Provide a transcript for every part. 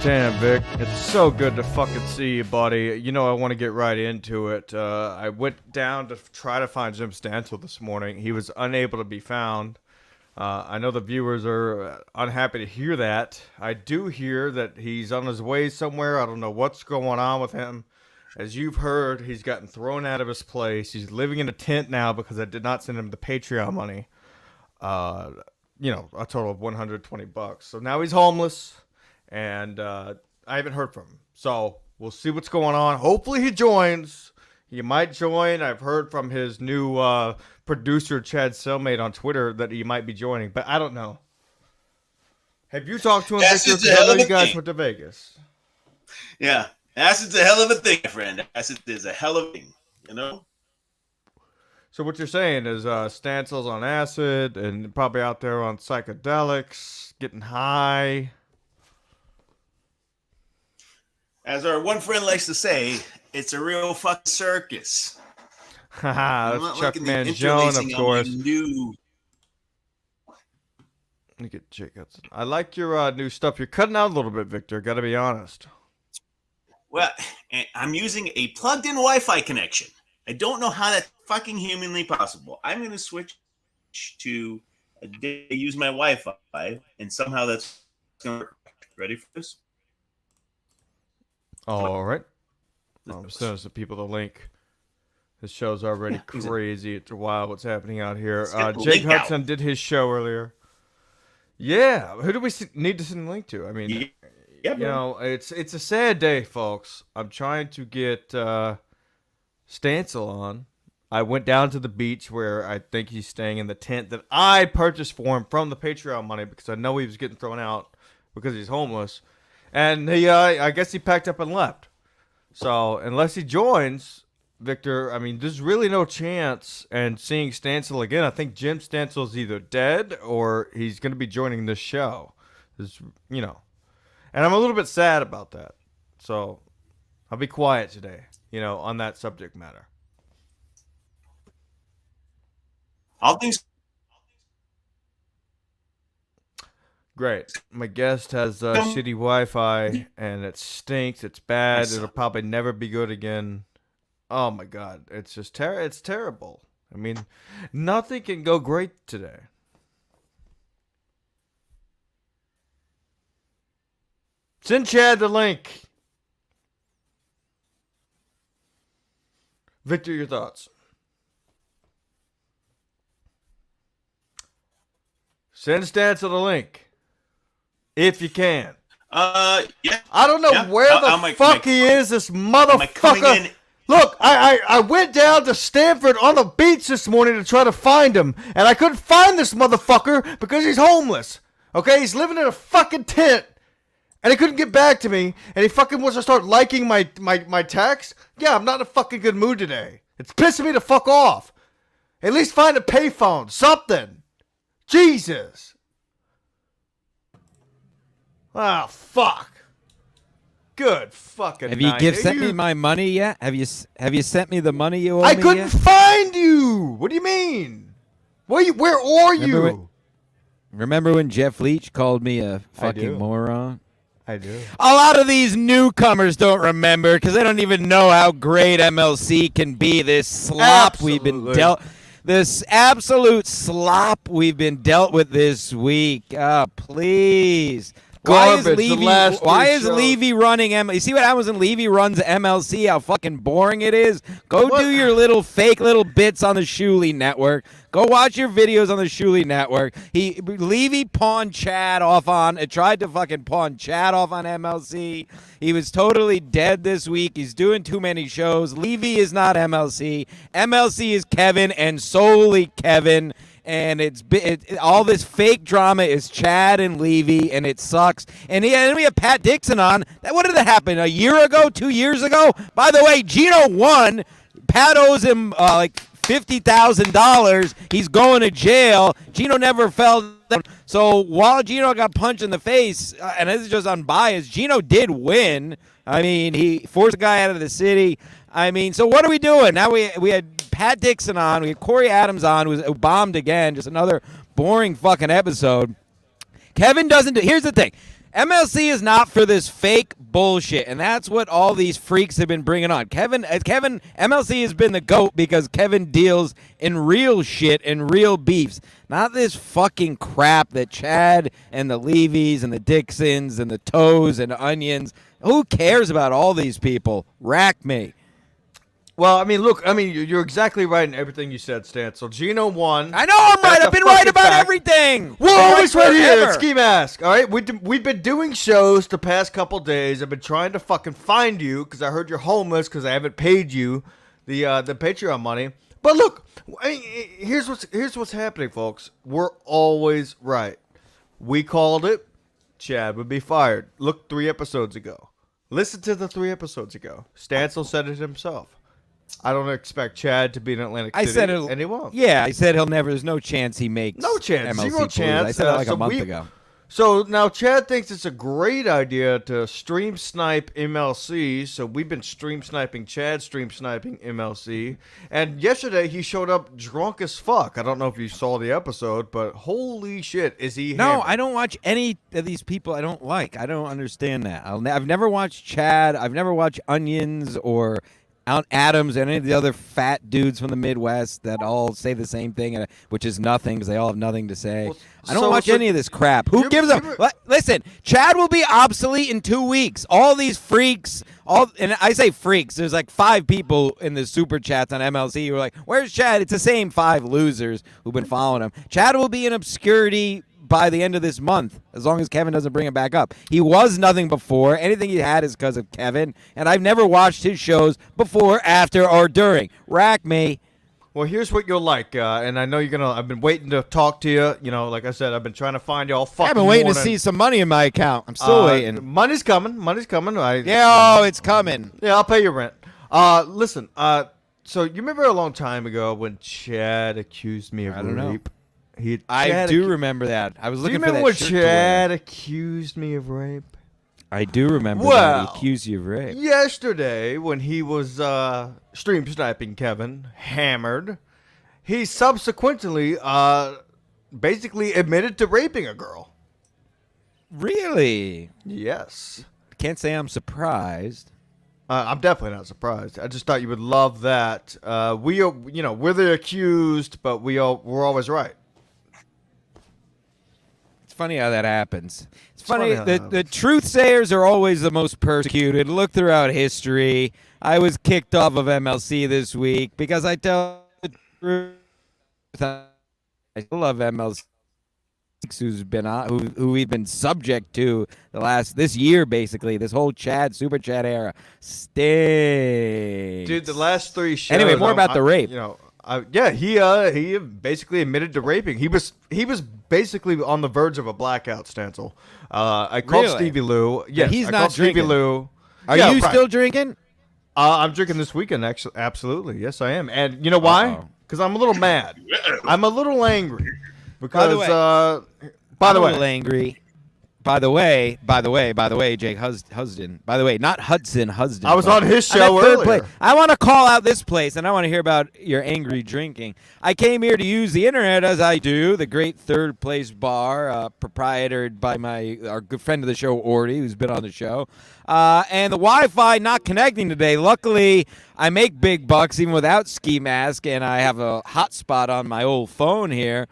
Damn, Vic, it's so good to fucking see you, buddy. You know I want to get right into it. I went down to try to find Jim Stancil this morning. He was unable to be found. I know the viewers are unhappy to hear that. I do hear that he's on his way somewhere. I don't know what's going on with him. As you've heard, he's gotten thrown out of his place. He's living in a tent now because I did not send him the Patreon money. You know, a total of $120. So now he's homeless. And I haven't heard from him. So we'll see what's going on. Hopefully he joins. He might join. I've heard from his new producer, Chad Cellmate, on Twitter that he might be joining. But I don't know. Have you talked to him, Victor? I know you guys went to Vegas. Yeah. Acid's a hell of a thing, my friend. Acid is a hell of a thing, you know? So what you're saying is Stancil's on acid and probably out there on psychedelics, getting high. As our one friend likes to say, it's a real fucking circus. Haha, that's Chuck Mangione, of course. Look at Jacobs. I like your new stuff. You're cutting out a little bit, Victor. Got to be honest. Well, I'm using a plugged-in Wi-Fi connection. I don't know how that's fucking humanly possible. I'm going to switch to use my Wi-Fi, and somehow that's going to work. Ready for this? All right. I'm sending some people the link. This show's already crazy. It's wild what's happening out here. Jake Hudson did his show earlier. Yeah. Who do we need to send a link to? I mean, you know, it's a sad day, folks. I'm trying to get Stancil on. I went down to the beach where I think he's staying in the tent that I purchased for him from the Patreon money because I know he was getting thrown out because he's homeless. And he, I guess he packed up and left. So unless he joins, Victor, I mean, there's really no chance. And seeing Stancil again, I think Jim Stancil is either dead or he's going to be joining this show. You know, and I'm a little bit sad about that. So I'll be quiet today, you know, on that subject matter. All things. Great. My guest has shitty Wi-Fi, and it stinks. It's bad. It'll probably never be good again. Oh, my God. It's just it's terrible. I mean, nothing can go great today. Send Chad the link. Victor, your thoughts? Send Stancil the link. If you can. Yeah. I don't know where the fuck he is, this motherfucker. Look, I went down to Stanford on the beach this morning to try to find him, and I couldn't find this motherfucker because he's homeless. Okay, he's living in a fucking tent, and he couldn't get back to me, and he fucking wants to start liking my text. Yeah, I'm not in a fucking good mood today. It's pissing me the fuck off. At least find a payphone, something. Jesus. Oh, fuck. Good fucking night. Have you sent me my money yet? Have you sent me the money you owe me I couldn't find you. What do you mean? Where are you? Remember when Jeff Leach called me a fucking moron? I do. A lot of these newcomers don't remember because they don't even know how great MLC can be. This slop we've been dealt. This absolute slop we've been dealt with this week. Please. Why is Levy running You see what happens when Levy runs MLC? How fucking boring it is. Go do your little fake little bits on the Shuley Network. Go watch your videos on the Shuley Network. Levy pawned Chad off tried to fucking pawn Chad off on MLC. He was totally dead this week. He's doing too many shows. Levy is not MLC. MLC is Kevin and solely Kevin. And all this fake drama is Chad and Levy, and it sucks. And then we have Pat Dixon on. What did that happen? A year ago? 2 years ago? By the way, Gino won. Pat owes him like $50,000. He's going to jail. Gino never fell down. So while Gino got punched in the face, and this is just unbiased, Gino did win. I mean, he forced a guy out of the city. I mean, so what are we doing? Now we had Pat Dixon on. We had Corey Adams on, who bombed again. Just another boring fucking episode. Kevin doesn't do. Here's the thing. MLC is not for this fake bullshit, and that's what all these freaks have been bringing on. MLC has been the GOAT because Kevin deals in real shit and real beefs, not this fucking crap that Chad and the Levys and the Dixons and the Toes and Onions. Who cares about all these people? Rack me. Well, I mean, look, you're exactly right in everything you said, Stancil. Gino won. I know I'm right. I've been right about everything. We're always right here at Ski Mask. All right, we've been doing shows the past couple days. I've been trying to fucking find you because I heard you're homeless because I haven't paid you the Patreon money. But look, here's what's happening, folks. We're always right. We called it. Chad would be fired. Look, 3 episodes ago. Listen to the 3 episodes ago. Stancil said it himself. I don't expect Chad to be in Atlantic City, and he won't. Yeah, I said he'll never. There's no chance he makes. No chance. MLC Zero chance. I said it like a month ago. So now Chad thinks it's a great idea to stream snipe MLC. So we've been stream sniping Chad, stream sniping MLC. And yesterday he showed up drunk as fuck. I don't know if you saw the episode, but holy shit, is he? No, hammered. I don't watch any of these people I don't like. I don't understand that. I've never watched Chad. I've never watched Onions or Adams and any of the other fat dudes from the Midwest that all say the same thing, which is nothing because they all have nothing to say. Well, I don't watch any of this crap. Who gives a... Listen, Chad will be obsolete in 2 weeks. All these freaks, and I say freaks, there's like 5 people in the super chats on MLC who are like, where's Chad? It's the same 5 losers who've been following him. Chad will be in obscurity by the end of this month, as long as Kevin doesn't bring him back up. He was nothing before. Anything he had is because of Kevin, and I've never watched his shows before, after, or during. Rack me. Well, here's what you'll like, and I know you're gonna. I've been waiting to talk to you. You know, like I said, I've been trying to find you all fucking. I've been waiting to see some money in my account. I'm still waiting. Money's coming. Money's coming. It's coming. Yeah, I'll pay your rent. Listen. So you remember a long time ago when Chad accused me of rape? I do remember that. I was looking for that. Do you remember shirt when Chad accused me of rape? I do remember that. He accused you of rape. Yesterday, when he was stream sniping Kevin, hammered, he subsequently basically admitted to raping a girl. Really? Yes. Can't say I'm surprised. I'm definitely not surprised. I just thought you would love that. We're the accused, but we're always right. Funny how that happens. It's funny the truth sayers are always the most persecuted. Look throughout history. I was kicked off of MLC this week because I tell the truth. I still love MLC, who's been on, who we've been subject to this year, basically this whole super Chad era. Stinks. Dude, the last 3 shows. Anyway, more about the rape. He basically admitted to raping. He was basically on the verge of a blackout, Stancil. I called Stevie Lou. Yes, he's I not called drinking. Stevie Lou. Are you still drinking? I'm drinking this weekend. Actually, absolutely. Yes, I am. And you know why? Because I'm a little mad. I'm a little angry. Because by the way, a little angry. By the way, Jake Husden. By the way, not Hudson. I was on his show earlier. I want to call out this place, and I want to hear about your angry drinking. I came here to use the internet, as I do, the great Third Place Bar, proprieted by our good friend of the show, Orty, who's been on the show. And the Wi-Fi not connecting today. Luckily, I make big bucks even without Ski Mask, and I have a hotspot on my old phone here.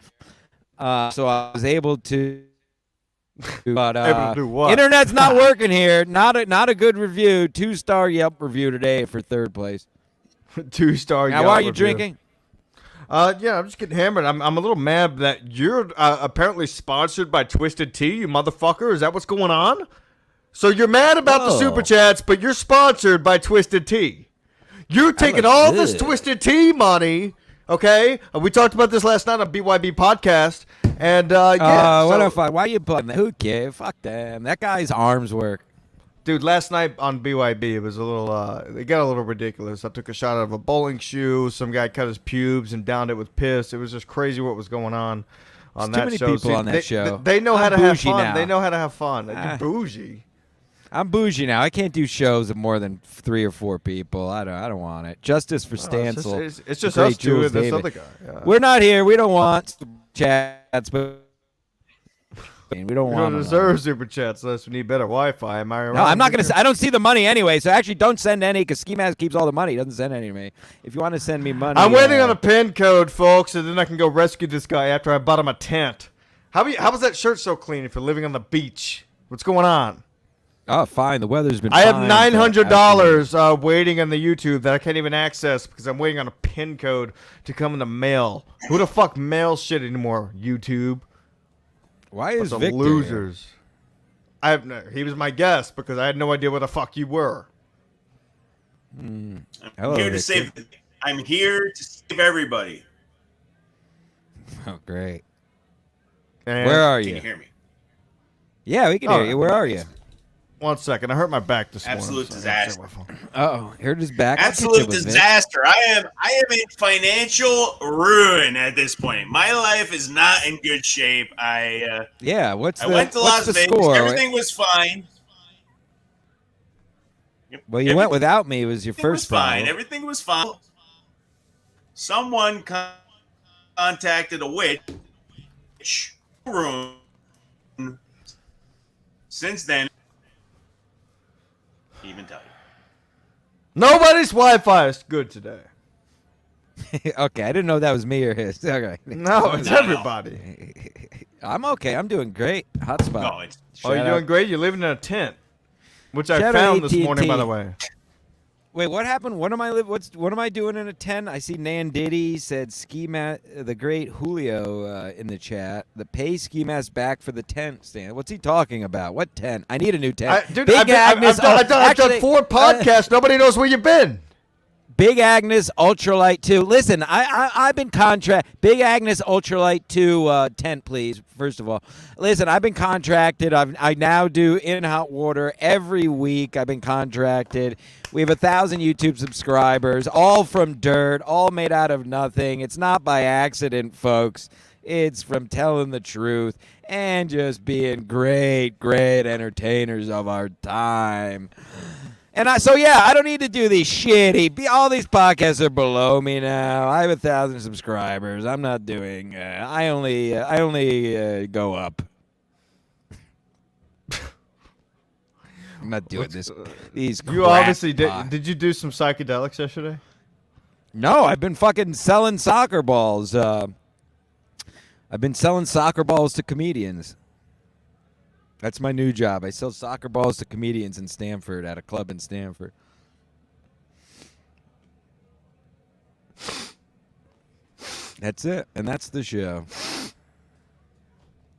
So I was able to... But internet's not working here. Not a good review. 2-star Yelp review today for 3rd place. 2-star Yelp. Now, why are you review. drinking? Yeah, I'm just getting hammered. I'm a little mad that you're apparently sponsored by Twisted Tea, you motherfucker. Is that what's going on? So you're mad about the super chats, but you're sponsored by Twisted Tea. You're taking all this Twisted Tea money. Okay, we talked about this last night on BYB podcast, and why you plugging that? Who cares? Fuck them. That guy's arms work. Dude, last night on BYB, it was a little, it got a little ridiculous. I took a shot out of a bowling shoe. Some guy cut his pubes and downed it with piss. It was just crazy what was going on that show. Too many people on that show. They know how to have fun. Now. They know how to have fun. They're bougie. I'm bougie now. I can't do shows of more than 3 or 4 people. I don't want it. Justice for Stancil. It's just us two and this other guy. Yeah. We're not here. We don't want chats, but We don't You want don't deserve super chats unless we need better Wi-Fi. Am I right? No, I'm not gonna. I don't see the money anyway, so actually don't send any because Ski Mask keeps all the money. He doesn't send any to me. If you want to send me money, I'm waiting on a pin code, folks, and then I can go rescue this guy after I bought him a tent. How was that shirt so clean if you're living on the beach? What's going on? Oh, fine. The weather's been. I have fine, $900 waiting on the YouTube that I can't even access because I'm waiting on a pin code to come in the mail. Who the fuck mails shit anymore? YouTube. Why is Bunch of Victor losers? He was my guest because I had no idea where the fuck you were. Hello, I'm here to Victor. save. I'm here to save everybody. Oh, great. And Where are Can you? you hear me? Yeah, we can hear you. Where are you? 1 second. I hurt my back this Absolute morning. disaster. Oh, hurt his back. I'll catch up Absolute with Vic. disaster. I am in financial ruin at this point. My life is not in good shape. I What's the went to what's Las the Vegas. score? Everything was fine. Well, you went without me. It was your Everything was first fine. time. Everything was fine. Someone contacted a witch room. Since then, even tell you. Nobody's Wi-Fi is good today. Okay, I didn't know that was me or his. Okay. No, it's No. everybody. I'm okay. I'm doing great. Hotspot. No, it's Oh, you're doing great? You're living in a tent, which I Shout out found this AT&T. morning, by the way. Wait, what happened? What am I doing in a tent? I see Nan Diddy said Ski Mask, the great Julio in the chat. The pay Ski Mask back for the tent stand. What's he talking about? What tent? I need a new tent. Dude, Big I've Agnes. done actually, 4 podcasts. Nobody knows where you've been. Big Agnes Ultralight 2. Listen, I've been Big Agnes Ultralight 2 tent, please. First of all, listen, I've been contracted. I now do in hot water every week. I've been contracted. We have 1,000 YouTube subscribers, all from dirt, all made out of nothing. It's not by accident, folks. It's from telling the truth and just being great, great entertainers of our time. And I don't need to do these shitty. All these podcasts are below me now. I have 1,000 subscribers. I'm not doing. I only go up. I'm not doing this. These. You obviously did. Did you do some psychedelics yesterday? No, I've been fucking selling soccer balls. I've been selling soccer balls to comedians. That's my new job. I sell soccer balls to comedians in Stanford at a club in Stanford. That's it, and that's the show.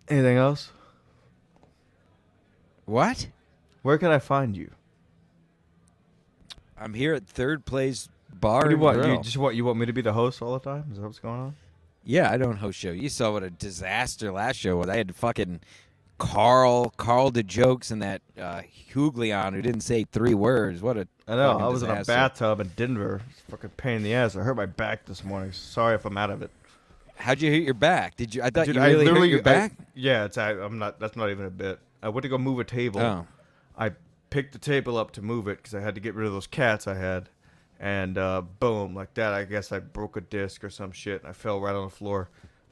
Anything else? What? Where can I find you? I'm here at Third Place Bar What do you and want? Grill. You want me to be the host all the time? Is that what's going on? Yeah, I don't host show. You saw what a disaster last show was. I had fucking Carl did jokes and that Huglion who didn't say 3 words. What a I know. fucking I was in a disaster. bathtub in Denver. It's a fucking pain in the ass. I hurt my back this morning. Sorry if I'm out of it. How'd you hit your back? Did you? I thought Dude, you really hurt your back. Yeah, I'm not. That's not even a bit. I went to go move a table. Oh. I picked the table up to move it because I had to get rid of those cats I had, and boom, like that. I guess I broke a disc or some shit, and I fell right on the floor.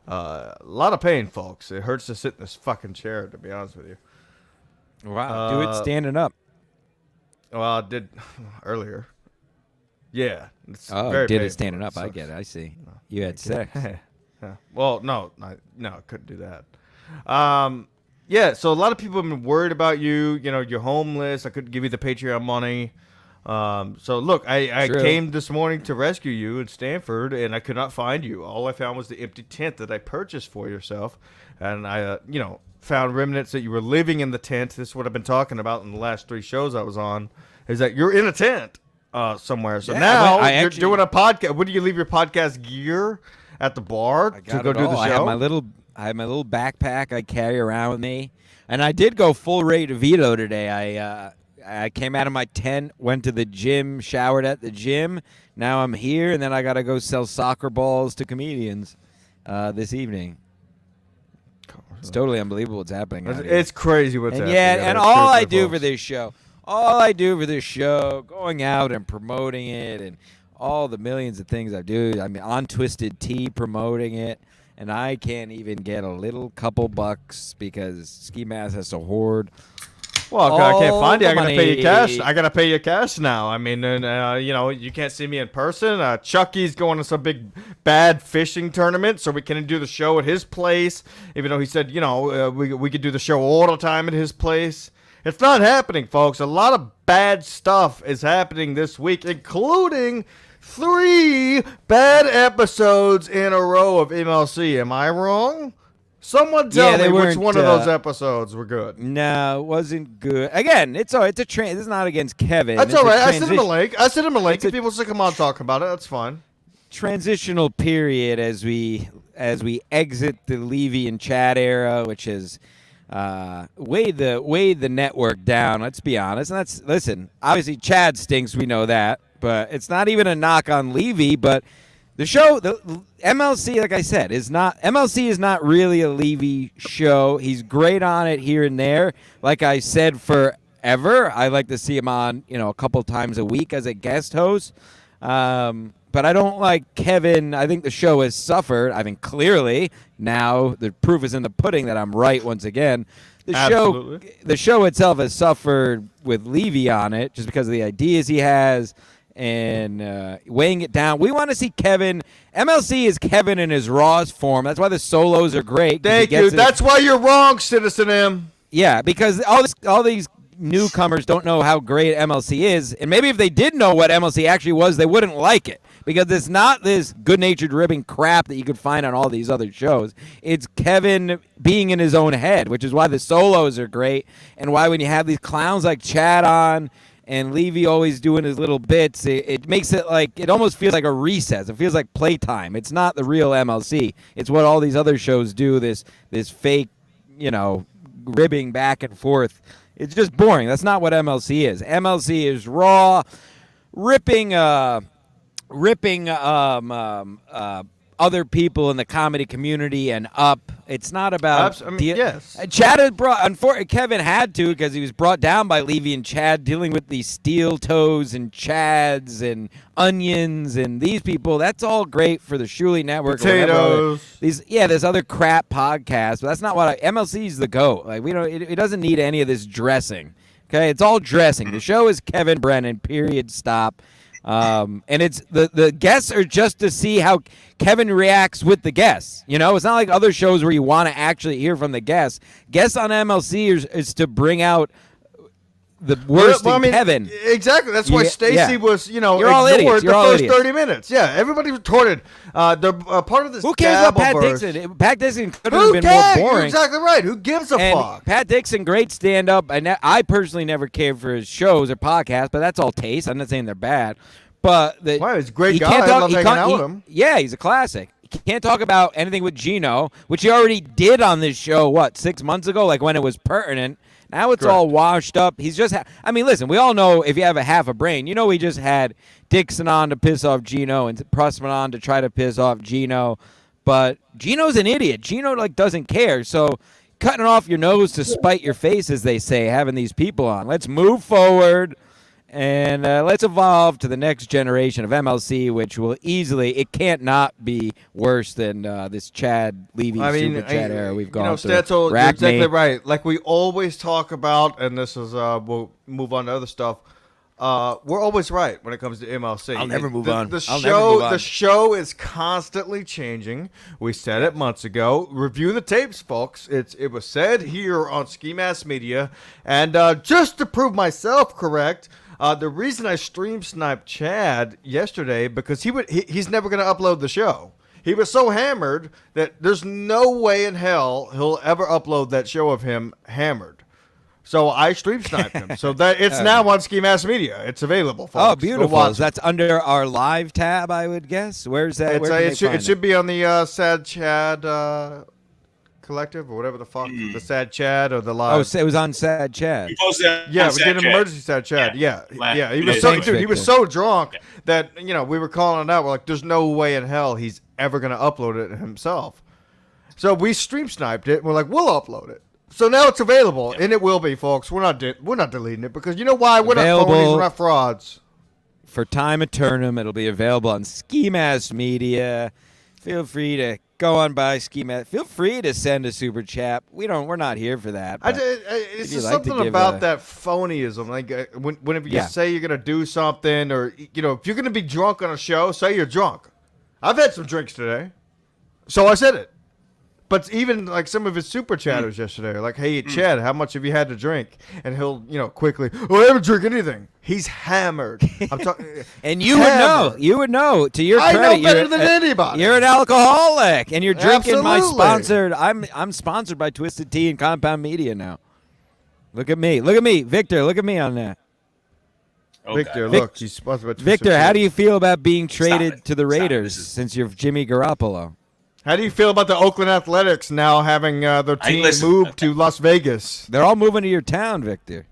A lot of pain, folks. It hurts to sit in this fucking chair, to be honest with you. Wow. Do it standing up. Well, I did earlier. Yeah. It's Oh, very did it painful. standing up. I sucks. get it. I see. You had sex. Yeah. Well, no, I couldn't do that. Yeah, so a lot of people have been worried about you. You know, you're homeless. I couldn't give you the Patreon money. So look, I True. came this morning to rescue you in Stanford, and I could not find you. All I found was the empty tent that I purchased for yourself, and I, found remnants that you were living in the tent. This is what I've been talking about in the last 3 shows I was on, is that you're in a tent somewhere. So Yeah, now I you're actually- doing a podcast. Where do you leave your podcast gear? At the bar I to got go it do all. the I show? have my little backpack I carry around with me, and I did go full rate Vito today. I came out of my tent, went to the gym, showered at the gym. Now I'm here, and then I got to go sell soccer balls to comedians this evening. It's totally unbelievable what's happening. out here. It's crazy what's And happening. yeah, and it's all I truthful, do folks. for this show, going out and promoting it, and all the millions of things I do. I mean, on Twisted Tea promoting it, and I can't even get a little couple bucks because Ski Mask has to hoard. Well, I can't find you. I gotta money. pay you cash. I gotta pay you cash now. I mean, you can't see me in person. Chucky's going to some big bad fishing tournament, so we can't do the show at his place. Even though he said, we could do the show all the time at his place. It's not happening, folks. A lot of bad stuff is happening this week, including 3 bad episodes in a row of MLC. Am I wrong? Someone tell me which one of those episodes were good. No, it wasn't good. Again, it's all right. It's a This is not against Kevin. That's all right. I sent him a link. If people say come on talk about it, that's fine. Transitional period as we exit the Levy and Chad era, which is weighed the network down. Let's be honest. And listen. Obviously, Chad stinks. We know that, but it's not even a knock on Levy. But the show, the MLC, like I said, MLC is not really a Levy show. He's great on it here and there. Like I said, forever. I like to see him on, a couple times a week as a guest host. But I don't like Kevin. I think the show has suffered. I think clearly now the proof is in the pudding that I'm right once again. The show itself has suffered with Levy on it just because of the ideas he has and weighing it down. We want to see Kevin. MLC is Kevin in his rawest form. That's why the solos are great. Thank you. That's why you're wrong, Citizen M. Yeah, because all these newcomers don't know how great MLC is, and maybe if they did know what MLC actually was, they wouldn't like it. Because it's not this good-natured ribbing crap that you could find on all these other shows. It's Kevin being in his own head, which is why the solos are great, and why when you have these clowns like Chad on and Levy always doing his little bits, it makes it like it almost feels like a recess. It feels like playtime. It's not the real MLC. It's what all these other shows do. This fake, ribbing back and forth. It's just boring. That's not what MLC is. MLC is raw, ripping other people in the comedy community and up. It's not about. Yes. Chad had Kevin had to because he was brought down by Levy and Chad dealing with these steel toes and Chads and onions and these people. That's all great for the Shuley Network. Potatoes. There's other crap podcasts, but that's not what MLC's the GOAT. Like we don't. It doesn't need any of this dressing. Okay, it's all dressing. The show is Kevin Brennan. Period. Stop. And it's the guests are just to see how Kevin reacts with the guests. It's not like other shows where you want to actually hear from the guests. Guests on MLC is to bring out the worst in Kevin. Exactly. That's why Stacy was, You're all ignored idiots. You're the all first idiots. 30 minutes. Yeah, everybody retorted. Part of this. Who cares about Pat Dabbleverse. Dixon? Pat Dixon could have been more boring. You're exactly right. Who gives a fuck? Pat Dixon, great stand-up. I personally never cared for his shows or podcasts, but that's all taste. I'm not saying they're bad. But he's a great guy. I love hanging out with him. Yeah, he's a classic. He can't talk about anything with Gino, which he already did on this show, 6 months ago, like when it was pertinent. Now it's all washed up. He's just listen, we all know if you have a half a brain, we just had Dixon on to piss off Gino and Pressman on to try to piss off Gino. But Gino's an idiot. Gino doesn't care. So cutting off your nose to spite your face, as they say, having these people on. Let's move forward. And let's evolve to the next generation of MLC, which will it can't not be worse than this Chad Levy Super Chad era we've gone through. Stancil, you're exactly right. Like we always talk about, and this is, we'll move on to other stuff. We're always right when it comes to MLC. I'll never move on. The show is constantly changing. We said it months ago. Review the tapes, folks. It was said here on Ski Mask Media. And just to prove myself correct, the reason I stream sniped Chad yesterday because he's never going to upload the show. He was so hammered that there's no way in hell he'll ever upload that show of him hammered. So I stream sniped him. So that it's now on Ski Mask Media. It's available, folks. Oh, beautiful. That's under our live tab, I would guess. Where's that? It should be on the Sad Chad Collective or whatever the fuck, the Sad Chad or the live. Oh, it was on Sad Chad. We posted that yeah, on we Sad did an Chad. emergency Sad Chad. Yeah. He was so drunk that we were calling it out. We're like, there's no way in hell he's ever gonna upload it himself. So we stream sniped it. And we're like, we'll upload it. So now it's available, and it will be, folks. We're not deleting it because you know why? We're not phonies, we're not frauds. For time eternum, it'll be available on Ski Mask Media. Feel free to going by Ski Mask. Feel free to send a super chat. We're not here for that. It's just like to something give about that phonyism. Like whenever you say you're gonna do something, or if you're gonna be drunk on a show, say you're drunk. I've had some drinks today, so I said it. But even like some of his super chatters yesterday are like, "Hey, Chad, how much have you had to drink?" And he'll, quickly, "Oh, I haven't drink anything." He's hammered. I'm talking. And you would know. You would know. To your credit, I know better than anybody. You're an alcoholic, and you're drinking my Absolutely. sponsored. I'm sponsored by Twisted Tea and Compound Media now. Look at me, Victor. Look at me on that. Oh, Victor, God. look, he's sponsored by Twisted Victor, Tea. how do you feel about being traded it. to the Stop it. Raiders This is- since you're Jimmy Garoppolo? How do you feel about the Oakland Athletics now having their team moved to Las Vegas? They're all moving to your town, Victor.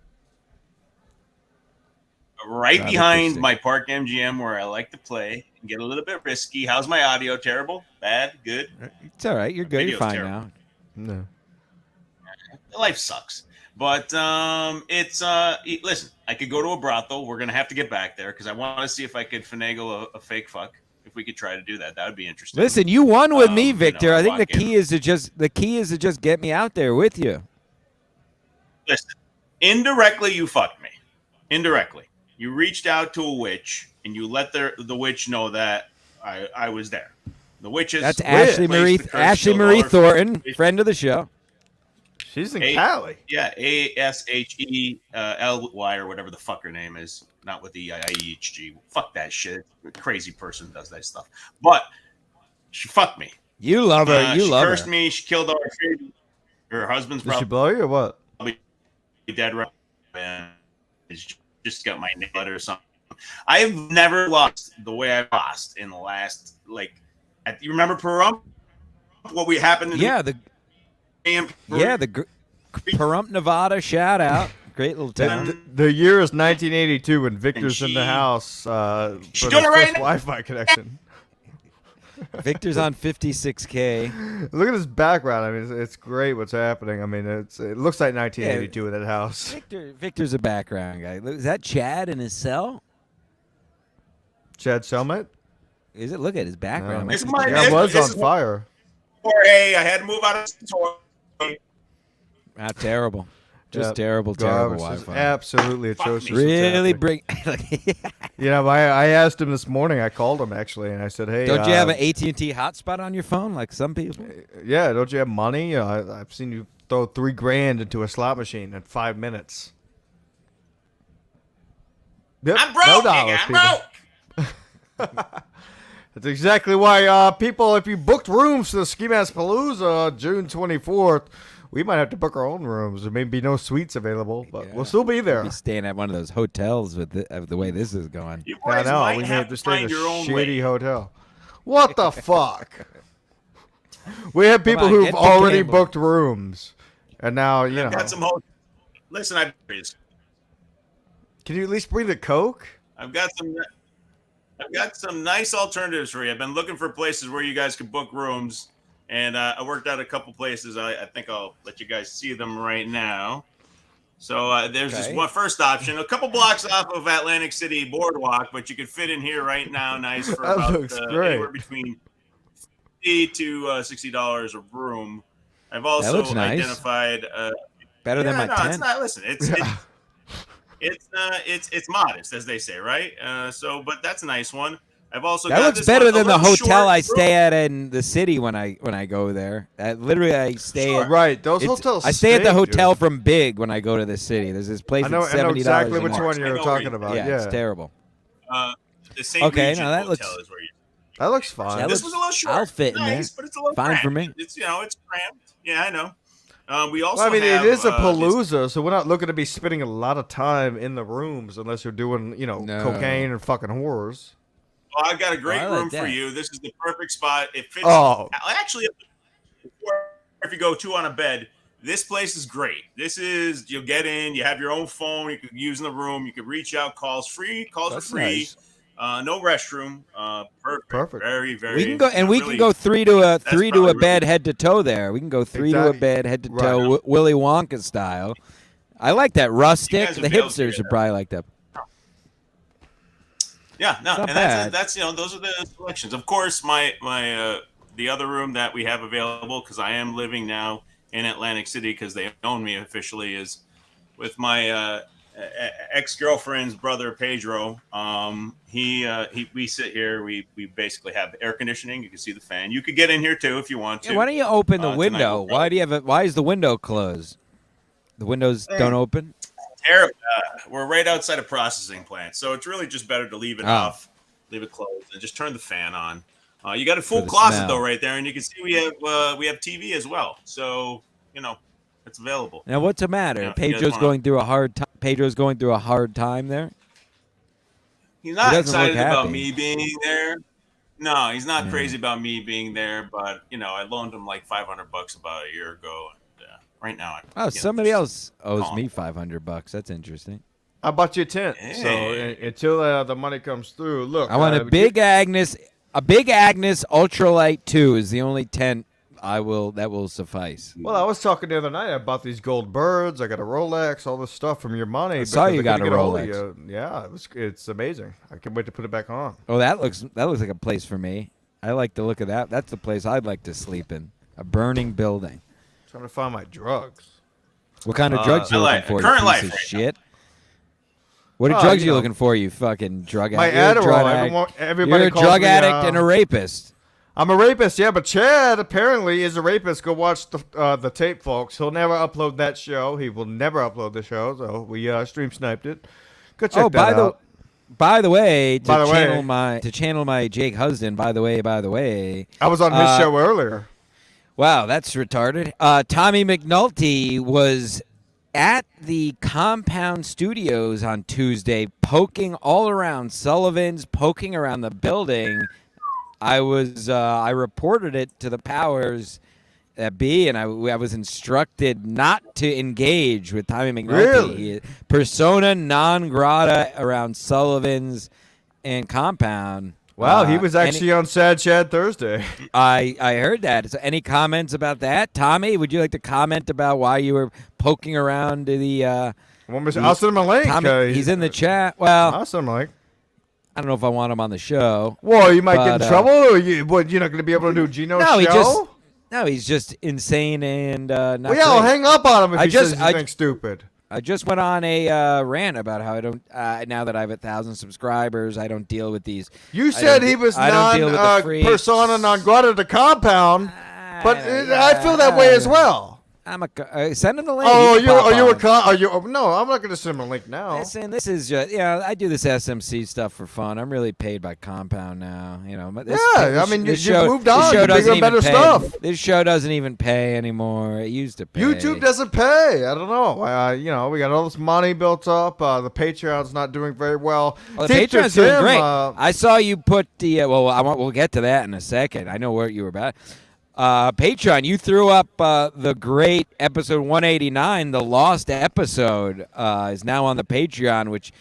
Right Not behind interesting. my Park MGM where I like to play and get a little bit risky. How's my audio? Terrible? Bad? Good? It's all right. You're good. You're Video's fine terrible. now. No. Life sucks. But listen, I could go to a brothel. We're gonna have to get back there because I want to see if I could finagle a fake fuck. If we could try to do that, that would be interesting. Listen, you won with me, You know, Victor. I think the walk in. key is to just get me out there with you. Listen, indirectly you fucked me. Indirectly, you reached out to a witch and you let the witch know that I was there. The witch is That's Ashley Marie Thornton, friend of the show. She's in Cali. Yeah, ASHELY or whatever the fuck her name is. Not with the IEHG. Fuck that shit. A crazy person does that stuff. But she fucked me. You love her. You she love cursed her. me. She killed our kid. Her husband's Did she probably blow you or what? dead right now. It's just got my name or something. I've never lost the way I lost in the last, you remember Pahrump? What we happened in The Pahrump, Nevada shout out. Great little town. The year is 1982 when Victor's in the house for his doing it right first now. Wi-Fi connection. Victor's on 56K. Look at his background. I mean, it's great what's happening. I mean, it looks like 1982 in that house. Victor's a background guy. Is that Chad in his cell? Chad Selmet? Is it? Look at his background. This is Like, my- Yeah, it was this on is- fire. Jorge, I had to move out of the toy. not terrible. Just Yeah, terrible garbage. It's Wi-Fi. Absolutely Fuck me. atrocious. what's Really happening. bring. I asked him this morning. I called him actually, and I said, "Hey, Don't you have an AT&T hotspot on your phone like some people? yeah, don't you have money? I've seen you throw $3,000 into a slot machine in 5 minutes." Yep, I'm broke, no nigga. dollars, I'm people. broke. That's exactly why people, if you booked rooms to the Ski Mask Palooza June 24th, we might have to book our own rooms. There may be no suites available, but we'll still be there. Be staying at one of those hotels with the way this is going. You I boys know. might We may have have to stay in a find your own shitty way. hotel. What the fuck? We have people on, who've get the already cable. booked rooms, and now you know. I've got some Listen, Can you at least bring the Coke? I've got some nice alternatives for you. I've been looking for places where you guys could book rooms, and I worked out a couple places. I think I'll let you guys see them right now. So there's this one first option, a couple blocks off of Atlantic City Boardwalk, but you could fit in here right now, nice for That about looks great. anywhere between $50 to $60 a room. I've also looks nice. identified Better than my no, tent. it's not. Listen, it's modest, as they say, right? But that's a nice one. I've also That got looks this better one, a than the little hotel short I room. stay at in the city when I go there. Literally, I stay at. Right, those It's- hotels. I stay at the stink, hotel dude. from Big when I go to the city. There's this place I know that's $70 exactly a which night. one I you're know talking where about. Yeah, Yeah, it's terrible. The St. Okay, Regis now that Hotel looks- is where you. that looks fine. That This looks- was a little short. I'll fit in nice, there. but it's a little Fine for cramped. me. It's it's cramped. Yeah, I know. We also Well, I mean, have, it is a this- Palooza, so we're not looking to be spending a lot of time in the rooms unless you're doing, No. cocaine and fucking whores. Oh, I've got a great I like room for that. you. This is the perfect spot. It fits. Oh. Actually, if you go two on a bed, this place is great. This is you'll get in. You have your own phone. You can use in the room. You can reach out. Calls free. Calls That's are free. nice. No restroom. Perfect. Very, very. We can go and we really- can go three to a probably bed head to toe there. We can go three to a Exactly. bed head to Right. toe Willy Wonka style. I like that rustic. guys The would be able to hipsters do would that. probably like that. Yeah, no, It's not and bad. that's those are the selections. Of course, the the other room that we have available, because I am living now in Atlantic City because they own me officially, is with my ex-girlfriend's brother Pedro. We sit here. We basically have air conditioning. You can see the fan. You could get in here too if you want to. Why don't you open the window? Why do you have it? Why is the window closed? The windows don't open. Terrible. We're right outside a processing plant, so it's really just better to leave it off, leave it closed, and just turn the fan on. You got a full closet though right there, and you can see we have TV as well. So it's available. Now, what's the matter? Pedro's going through a hard time. Pedro's going through a hard time there. He's not excited about me being there. No, he's not crazy about me being there. But I loaned him like $500 about a year ago. Right now, somebody else owes me $500. That's interesting. I bought you a tent. Hey. So until the money comes through, look. I want a big Agnes Ultralight 2 is the only tent that will suffice. Well, I was talking the other night about these gold birds. I got a Rolex, all this stuff from your money. I saw you got a Rolex. Yeah, it's amazing. I can't wait to put it back on. Oh, that looks like a place for me. I like the look of that. That's the place I'd like to sleep in. A burning building. Trying to find my drugs. What kind of drugs are you looking for? Current you life piece of right shit. What drugs are you looking for? You fucking drug addict. My Adderall. Everybody You're a calls drug me, addict and a rapist. I'm a rapist, yeah, but Chad apparently is a rapist. Go watch the tape, folks. He'll never upload that show. He will never upload the show. So we stream sniped it. Go check that out. By the way, to channel my Jake Husden. By the way, I was on his show earlier. Wow, that's retarded. Tommy McNulty was at the Compound Studios on Tuesday, poking all around Sullivan's, poking around the building. I reported it to the powers that be, and I was instructed not to engage with Tommy McNulty. Really? Persona non grata around Sullivan's and Compound. Wow, he was actually on Sad Chad Thursday. I heard that. So any comments about that? Tommy, would you like to comment about why you were poking around the I'll send him a link. Tommy, he's in the chat. Well, I'll send him a link. I don't know if I want him on the show. Well, you might get in trouble, or you're not going to be able to do Gino's show? He's just insane and not Well, yeah, I'll hang up on him if he says anything stupid. I just went on a rant about how I don't. Now that I have 1,000 subscribers, I don't deal with these. You said he was persona non grata to Compound, but I feel that way as well. Send him the link. No, I'm not going to send him a link now. Listen, this is just I do this SMC stuff for fun. I'm really paid by Compound now. You know. You moved on. You're bigger, better stuff. This show doesn't even pay anymore. It used to pay. YouTube doesn't pay. I don't know. We got all this money built up. The Patreon's not doing very well. The Patreon's doing great. I saw you put the. We'll get to that in a second. I know where you were about. Patreon, you threw up the great episode 189, the lost episode, is now on the Patreon, which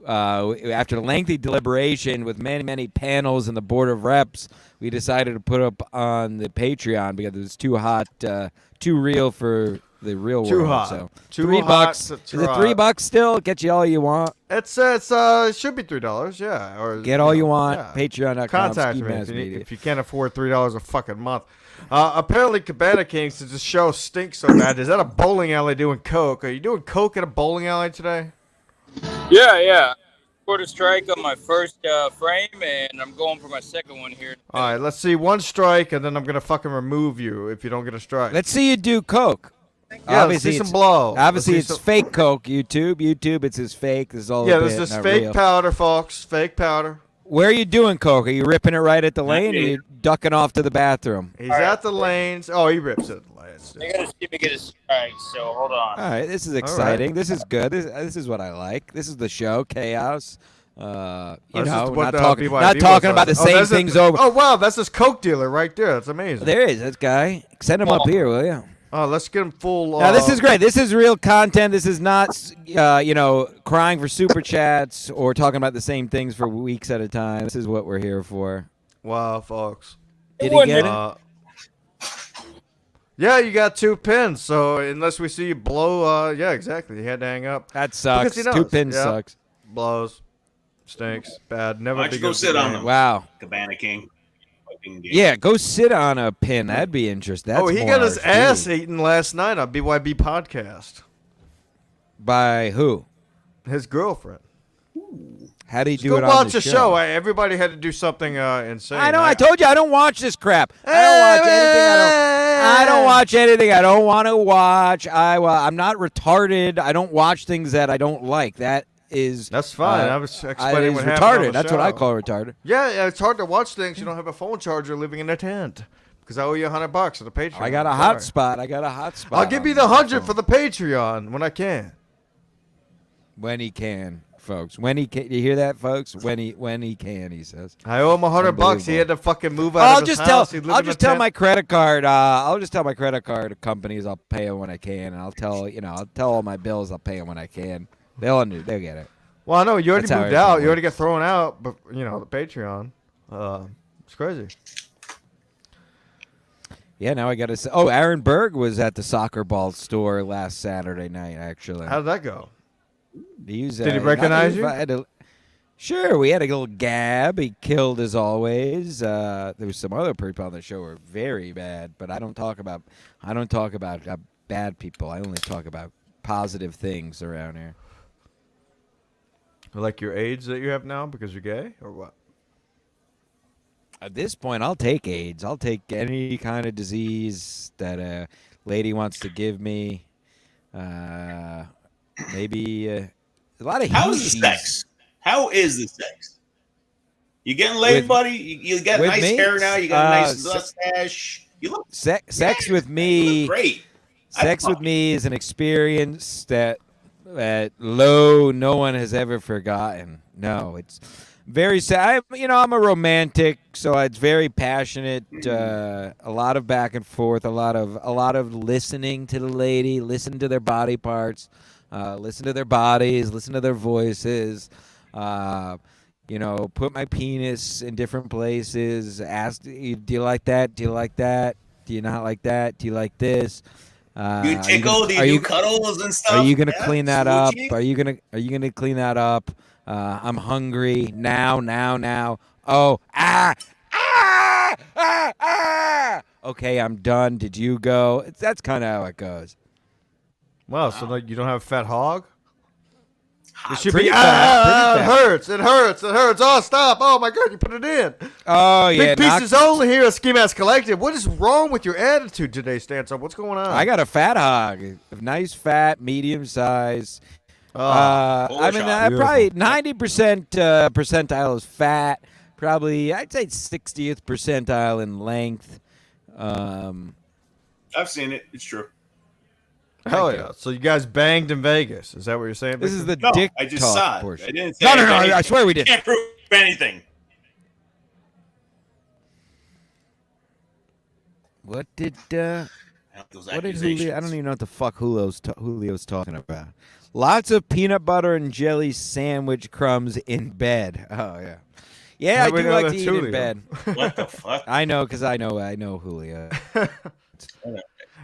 after lengthy deliberation with many, many panels and the Board of Reps, we decided to put up on the Patreon because it was too hot, too real for the real world. Too hot. So $3. Is it $3 still? Get you all you want. It should be $3, yeah. Or get all you want. Yeah. Patreon.com. Contact me if you can't afford $3 a fucking month. Apparently, Cabana King, since the show stinks so bad, is at a bowling alley doing coke. Are you doing coke at a bowling alley today? Yeah. Scored a strike on my first frame, and I'm going for my second one here. All right, let's see one strike, and then I'm gonna fucking remove you if you don't get a strike. Let's see you do coke. Yeah, obviously let's see some blow. Obviously, it's fake coke. YouTube, it's his fake. This is all. Yeah, this is fake powder, folks. Fake powder. Where are you doing coke? Are you ripping it right at the lane, or are you ducking off to the bathroom? He's at the lanes. Oh, he rips it at the lanes. I gotta see me get a strike, so hold on. All right, this is exciting. Right. This is good. This is what I like. This is the show, chaos. Not talking about the same things over. Oh, wow, that's this coke dealer right there. That's amazing. There is this guy. Send him up here, will you? Oh, let's get him full. Now, this is great. This is real content. This is not, crying for super chats or talking about the same things for weeks at a time. This is what we're here for. Wow, folks. Did he get it? Yeah, you got 2 pins. So unless we see you blow, yeah, exactly. You had to hang up. That sucks. 2 pins sucks. Blows. Stinks. Bad. Never. Why don't you go sit on them? Wow. Cabana King. game. Yeah, go sit on a pin. That'd be interesting. That's he more got his our ass speed. eaten last night on BYB podcast. By who? His girlfriend. How do you do Go it on watch the the show. Everybody had to do something insane. I know. I told you I don't watch this crap. I don't watch anything. I don't watch anything I don't want to watch. I'm not retarded. I don't watch things that I don't like. That's fine. I was explaining what happened retarded. on the That's show. what I call retarded. Yeah, it's hard to watch things. You don't have a phone charger living in a tent because I owe you $100 for the Patreon. I got a hotspot. I'll give you the 100 for the Patreon when I can. When he can, folks. When he can. You hear that, folks? When he can, he says. I owe him $100. He had to fucking move out I'll of his just house. I'll just tell my credit card. I'll just tell my credit card companies I'll pay them when I can, and I'll tell all my bills I'll pay them when I can. They'll get it. Well, I know you already That's how moved out. everything You already got thrown out, but the Patreon. It's crazy. Yeah, now I got to say. Oh, Aaron Berg was at the soccer ball store last Saturday night, actually. How did that go? Did he recognize you? Sure, we had a little gab. He killed as always. There was some other people on the show who were very bad, but I don't talk about bad people. I only talk about positive things around here. Like your AIDS that you have now because you're gay, or what? At this point, I'll take AIDS. I'll take any kind of disease that a lady wants to give me. Maybe a lot of. How's the sex? How is the sex? You getting laid, buddy? You got nice hair now. You got a nice mustache. You look. Sex with me. You look great. Sex with me is an experience that at low no one has ever forgotten. No, it's very sad. I'm a romantic, so it's very passionate. A lot of back and forth. A lot of listening to the lady. Listen to their body parts. Listen to their bodies. Listen to their voices. Put my penis in different places. Ask, do you like that? Do you like that? Do you not like that? Do you like this? You tickle? Do you cuddles and stuff? Are you gonna clean that up? Are you gonna clean that up? I'm hungry now. Oh, Okay, I'm done. Did you go? That's kind of how it goes. Wow, so like you don't have a fat hog? It should Pretty be. fat. It hurts. Oh, stop! Oh my God, you put it in. Oh yeah, Big pieces only here at Ski Mask Collective. What is wrong with your attitude today, Stancil? What's going on? I got a fat hog, nice fat, medium size. Probably 90% percentile is fat. Probably I'd say 60th percentile in length. I've seen it. It's true. Hell yeah! So you guys banged in Vegas? Is that what you're saying? This is the No, dick I just talk saw it. portion. I didn't say No, anything. I swear we did. Can't prove anything. What did Julio? I don't even know what the fuck Julio's talking about. Lots of peanut butter and jelly sandwich crumbs in bed. Oh yeah, yeah. I do like to eat in bed. What the fuck? I know because I know Julio.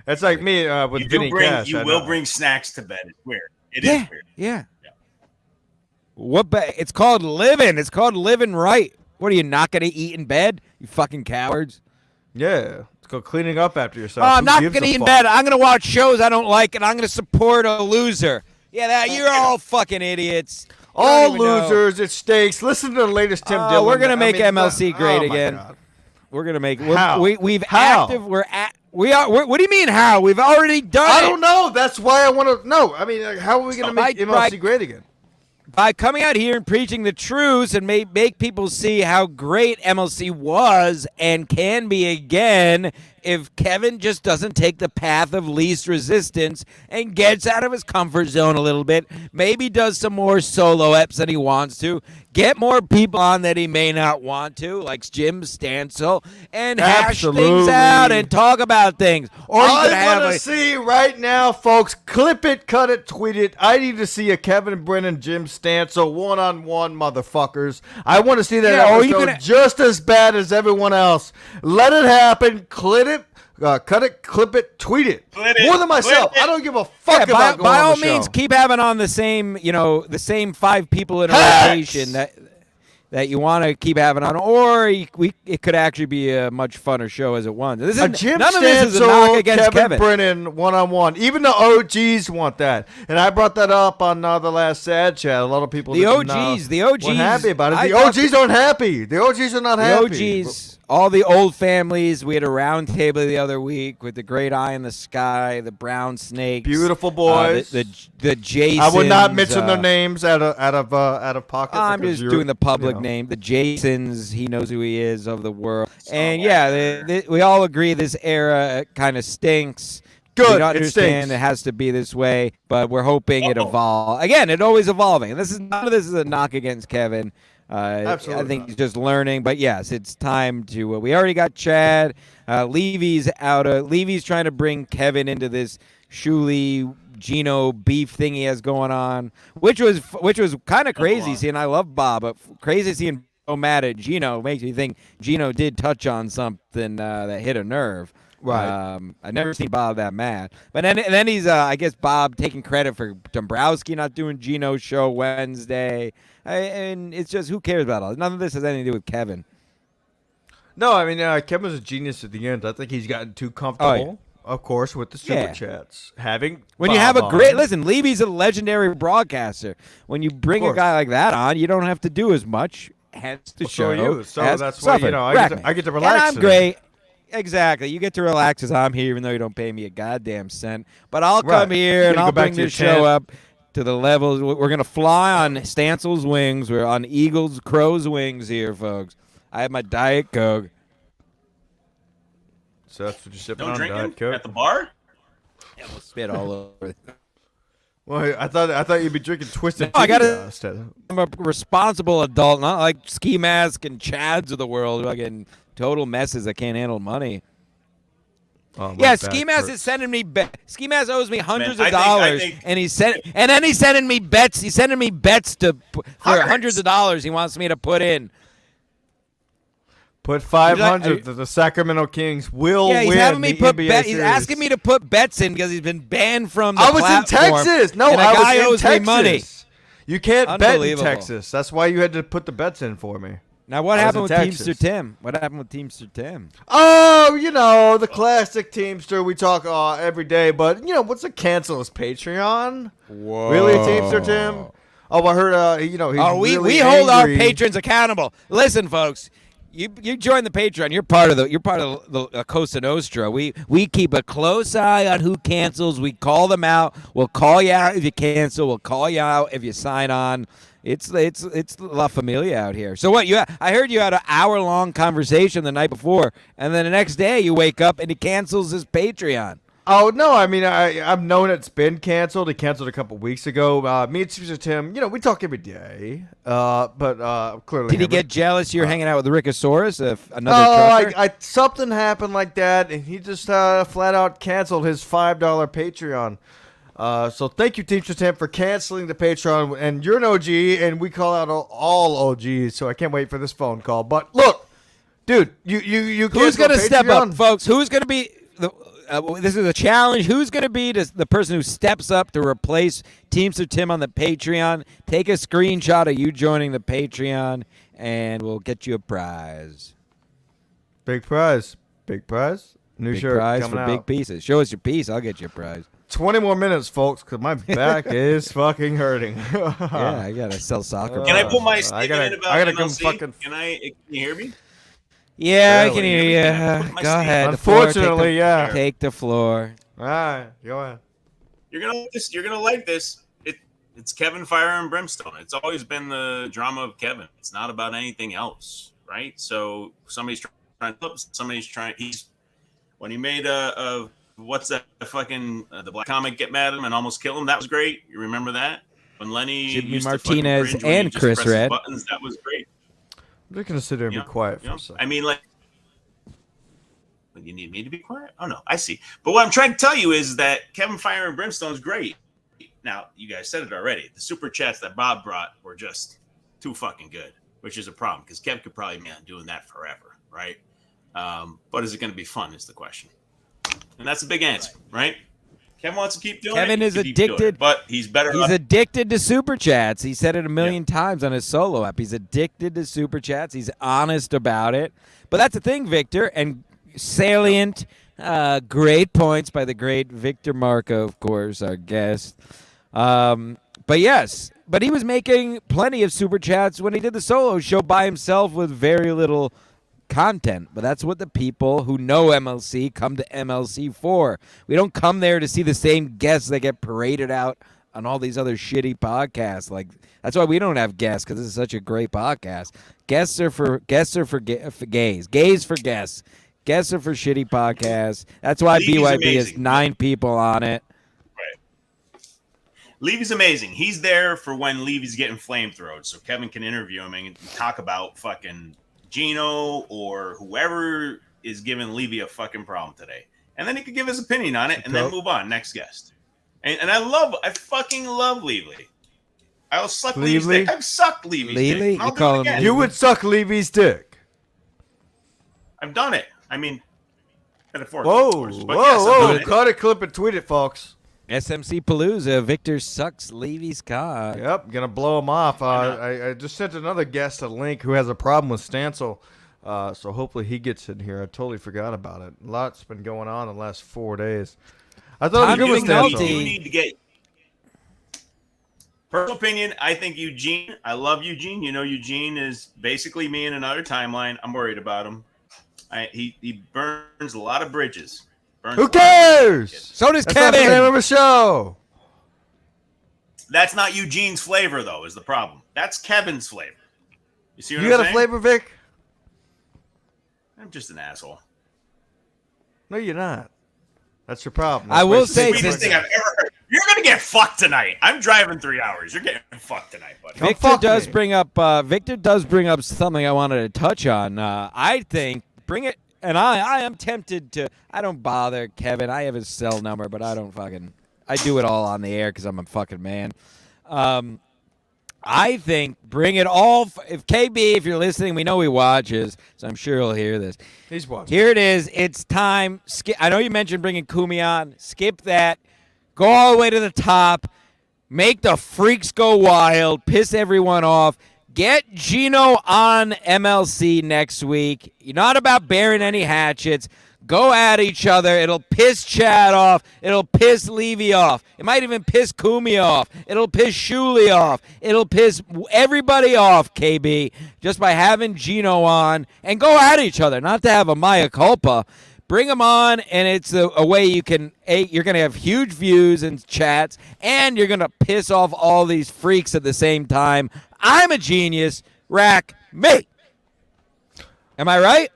It's like me with Vinny Cash. You will bring snacks to bed. It's weird. It is weird. Yeah. What? It's called living. It's called living right. What are you not gonna eat in bed? You fucking cowards. Yeah. It's called cleaning up after yourself. Oh, I'm not gonna eat in bed. I'm gonna watch shows I don't like, and I'm gonna support a loser. Yeah, you're all fucking idiots. All losers. It stinks. Listen to the latest Tim Dillon. We're gonna make MLC great again. God. We're gonna make. How? We've How? active. We are. What do you mean how? We've already done it. I don't know. That's why I want to know. I mean, how are we going to make MLC great again? By coming out here and preaching the truths and make people see how great MLC was and can be again if Kevin just doesn't take the path of least resistance and gets out of his comfort zone a little bit, maybe does some more solo eps than he wants to, get more people on that he may not want to, like Jim Stancil, and hash things out and talk about things. Or I want to see right now, folks, clip it, cut it, tweet it. I need to see a Kevin Brennan, Jim Stancil, one-on-one, motherfuckers. I want to see that episode just as bad as everyone else. Let it happen. Cut it, clip it, tweet it. More than myself. I don't give a fuck about going by on all the show. means, keep having on the same 5 people in a rotation. that you want to keep having on, or it could actually be a much funner show as it was. This is Jim none of this is a knock against Kevin. Brennan one-on-one. Even the OGs want that, and I brought that up on the last Sad Chat. A lot of people. The OGs weren't happy about it. The OGs aren't happy. The OGs are not happy. The OGs. All the old families. We had a round table the other week with the great eye in the sky, the brown snakes, beautiful boys, the Jasons. I would not mention their names out of pocket. I'm just doing the public name. The Jasons. He knows who he is of the world. And we all agree this era kind of stinks. Good. We understand it has to be this way, but we're hoping it evolves. Again, it's always evolving. None of this is a knock against Kevin. Absolutely I think he's just learning, but yes, it's time to. We already got Chad. Levy's out. Levy's trying to bring Kevin into this Shuli Gino beef thing he has going on, which was kind of crazy seeing. I love Bob, but crazy seeing so mad at Gino makes me think Gino did touch on something that hit a nerve. Right. I've never seen Bob that mad. But then he's, I guess, Bob taking credit for Dombrowski not doing Gino's show Wednesday. And it's just, who cares about all? None of this has anything to do with Kevin. No, I mean, Kevin was a genius at the end. I think he's gotten too comfortable, of course, with the super chats. When you have a great, listen, Levy's a legendary broadcaster. When you bring a guy like that on, you don't have to do as much. Hence the show. So that's why, I get to relax. And I'm great. Exactly. You get to relax as I'm here, even though you don't pay me a goddamn cent. But I'll come here and I'll bring this show up to the levels. We're going to fly on Stancil's wings. We're on Crow's wings here, folks. I have my Diet Coke. So that's what you're sipping on, Diet Coke? At the bar? Yeah, we'll spit all over. Well, I thought you'd be drinking Twisted Tea. I'm a responsible adult, not like Ski Mask and Chads of the world. Fucking total messes that can't handle money. Yeah, Ski Mask is sending me Ski Mask owes me hundreds of dollars, and he's sending me bets. He's sending me bets for hundreds of dollars. He wants me to put in. Put 500 that the Sacramento Kings will win. He's having me put bets. He's asking me to put bets in because he's been banned from the platform. I was in Texas. No, I was in owes Texas. Me money. You can't bet in Texas. That's why you had to put the bets in for me. Now, what happened with Teamster Tim? What happened with Teamster Tim? Oh, the classic Teamster. We talk every day, but what's a cancel his Patreon? Whoa. Really, Teamster Tim? Oh, I heard. He's we hold our patrons accountable. Listen, folks. You join the Patreon. You're part of the Cosa Nostra. We keep a close eye on who cancels. We call them out. We'll call you out if you cancel. We'll call you out if you sign on. It's La Familia out here. So what? I heard you had an hour-long conversation the night before, and then the next day you wake up and he cancels his Patreon. Oh, no, I mean, I've known it's been canceled. He canceled a couple weeks ago. Me and Caesar Tim, we talk every day. But clearly... Did he get jealous you're hanging out with Rickosaurus, another trucker? Something happened like that, and he just flat out canceled his $5 Patreon. So thank you, Teamster Tim, for canceling the Patreon. And you're an OG, and we call out all OGs, so I can't wait for this phone call. But look, dude, you who's going to step up, folks? Who's going to be... this is a challenge. Who's going to be the person who steps up to replace Teamster Tim on the Patreon? Take a screenshot of you joining the Patreon, and we'll get you a prize. Big prize. Big prize. New shirt prize coming for out. big pieces. Show us your piece. I'll get you a prize. 20 more minutes, folks, because my back is fucking hurting. Yeah, I got to sell soccer balls. Can I put my statement in about I gotta MLC? come fucking... Can you hear me? Yeah, I can hear you. Go ahead. Unfortunately, Take the floor. All right, go ahead. You're gonna like this. It's Kevin Fire and Brimstone. It's always been the drama of Kevin. It's not about anything else, right? So somebody's trying. When he made what's that fucking the black comic get mad at him and almost kill him. That was great. You remember that when Lenny Jimmy Martinez and Chris Red. Buttons, that was great. I'm just gonna sit there and be quiet for a second. I mean, you need me to be quiet? Oh no, I see. But what I'm trying to tell you is that Kevin Fire and Brimstone is great. Now, you guys said it already. The super chats that Bob brought were just too fucking good, which is a problem because Kev could probably be doing that forever, right? But is it going to be fun? Is the question, and that's a big answer, right? Kevin wants to keep doing Kevin it. is Keep doing addicted. it, but he's better. He's addicted to super chats. He said it a million times on his solo app. He's addicted to super chats. He's honest about it. But that's the thing, Victor, and salient, great points by the great Victor Marco, of course, our guest. But yes, but he was making plenty of super chats when he did the solo show by himself with very little content. But that's what the people who know MLC come to MLC for. We don't come there to see the same guests that get paraded out on all these other shitty podcasts. Like, that's why we don't have guests, because this is such a great podcast. Guests are for gays. Gays for guests. Guests are for shitty podcasts. That's why Levy's BYB amazing. has 9 people on it. Levy's amazing. He's there for when Levy's getting flamethrowed, so Kevin can interview him and talk about fucking Gino or whoever is giving Levy a fucking problem today. And then he could give his opinion on it and then move on. Next guest. And I fucking love Levy. I'll suck Levy's dick. I've sucked Levy's dick. You call him Levy? You would suck Levy's dick. I've done it. I mean, metaphorically. Whoa. Cut it, clip it, tweet it, folks. SMC Palooza, Victor sucks Levy's cock. Yep, gonna blow him off. I just sent another guest a link who has a problem with Stancil, so hopefully he gets in here. I totally forgot about it. A lot's been going on in the last 4 days. I thought it was You need to get personal opinion. I think Eugene. I love Eugene. You know, Eugene is basically me in another timeline. I'm worried about him. He burns a lot of bridges. Who cares? So does That's Kevin. not the name of the show. That's not Eugene's flavor, though, is the problem. That's Kevin's flavor. You see what I'm You saying? got a flavor, Vic? I'm just an asshole. No, you're not. That's your problem. I will It's the say, sweetest thing I've ever heard. You're going to get fucked tonight. I'm driving 3 hours. You're getting fucked tonight, buddy. Victor does bring up something I wanted to touch on. I think bring it. And I am tempted to. I don't bother Kevin. I have his cell number, but I don't fucking. I do it all on the air because I'm a fucking man. I think bring it all. If KB, if you're listening, we know he watches, so I'm sure he'll hear this. He's watching. Here it is. It's time. I know you mentioned bringing Kumi on. Skip that. Go all the way to the top. Make the freaks go wild. Piss everyone off. Get Gino on MLC next week. You're not about bearing any hatchets. Go at each other. It'll piss Chad off. It'll piss Levy off. It might even piss Kumi off. It'll piss Shuley off. It'll piss everybody off, KB, just by having Gino on. And go at each other, not to have a mea culpa. Bring them on, and it's a way you can, you're going to have huge views and chats, and you're going to piss off all these freaks at the same time. I'm a genius. Rack me. Am I right?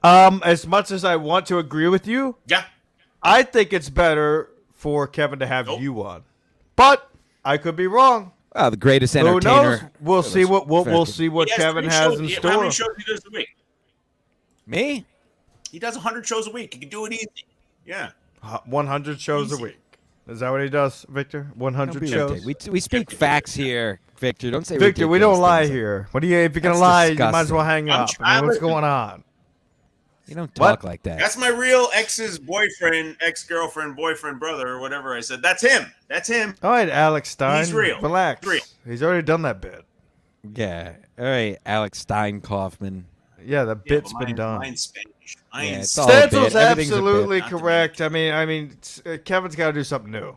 As much as I want to agree with you, Yeah. I think it's better for Kevin to have you on. But I could be wrong. The greatest Who entertainer. knows? We'll see what Kevin has in store. How many shows he does a week? Me? He does 100 shows a week. He can do it easy. Yeah. 100 shows a week. Is that what he does, Victor? 100 shows? We speak facts here, Victor. Don't say Victor, we ridiculous don't lie things. here. If you're going to That's lie, you disgusting. might as well hang up. What's going on? You don't talk like that. That's my real ex's boyfriend, ex-girlfriend, boyfriend, brother, or whatever I said. That's him. That's him. All right, Alex Stein. He's real. Relax. Real. He's already done that bit. Yeah. All right, Alex Stein Kaufman. Yeah, the bit's been done. Mine's Spanish. It's all a bit. Stancil's Everything's a absolutely bit. correct. I mean, Kevin's got to do something new.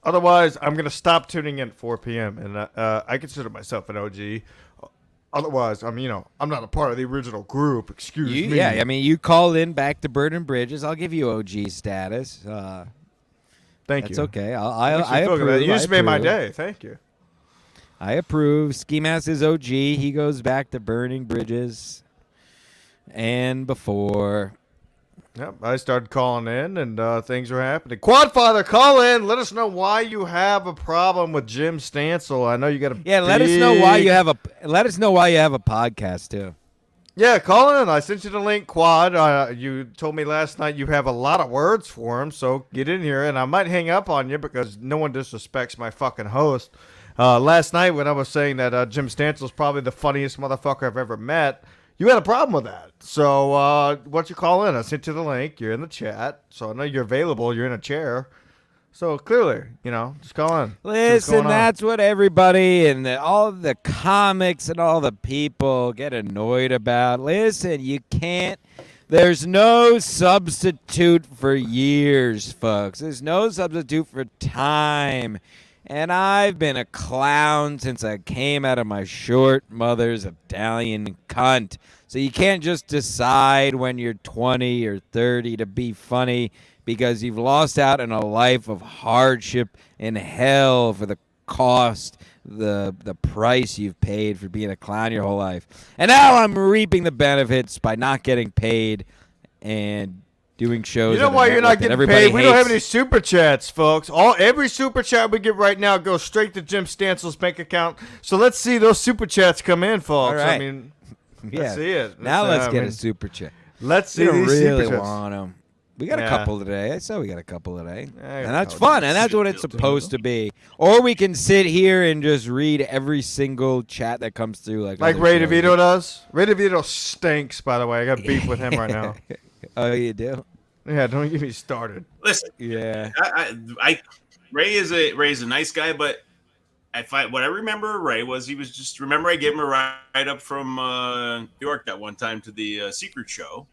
Otherwise, I'm going to stop tuning in at 4 p.m. And I consider myself an OG. Otherwise, I'm not a part of the original group. Excuse me. Yeah, I mean, you called in back to Burning Bridges. I'll give you OG status. Thank you. That's okay. I approve. approve. You just made my approve. day. Thank you. I approve. Ski Mask is OG. He goes back to Burning Bridges. And before. Yep, I started calling in, and things were happening. Quadfather, call in. Let us know why you have a problem with Jim Stancil. I know you got a let us know why you have a podcast too. Yeah, call in. I sent you the link, Quad. You told me last night you have a lot of words for him, so get in here. And I might hang up on you because no one disrespects my fucking host. Last night when I was saying that Jim Stancil is probably the funniest motherfucker I've ever met, you had a problem with that. So why don't you call in? I sent you the link. You're in the chat, so I know you're available. You're in a chair. So clearly, just call in. Listen, that's what everybody and all the comics and all the people get annoyed about. Listen, you can't. There's no substitute for years, folks. There's no substitute for time. And I've been a clown since I came out of my short mother's Italian cunt. So you can't just decide when you're 20 or 30 to be funny because you've lost out in a life of hardship and hell for the cost, the price you've paid for being a clown your whole life. And now I'm reaping the benefits by not getting paid and doing shows. You know why you're not getting paid? We don't have any super chats, folks. Every super chat we get right now goes straight to Jim Stancil's bank account. So let's see those super chats come in, folks. All right. I mean, let's see it. Let's get a super chat. Let's see these super chats. Want them. We got a couple today. I said we got a couple today. And that's fun, and that's what it's supposed to be. Or we can sit here and just read every single chat that comes through. Like Ray DeVito does. Ray DeVito stinks, by the way. I got beef with him right now. Oh, you do? Yeah, don't get me started. Listen. Yeah. Ray is a nice guy, but what I remember Ray was he was just, remember I gave him a ride up from New York that one time to the Secret Show.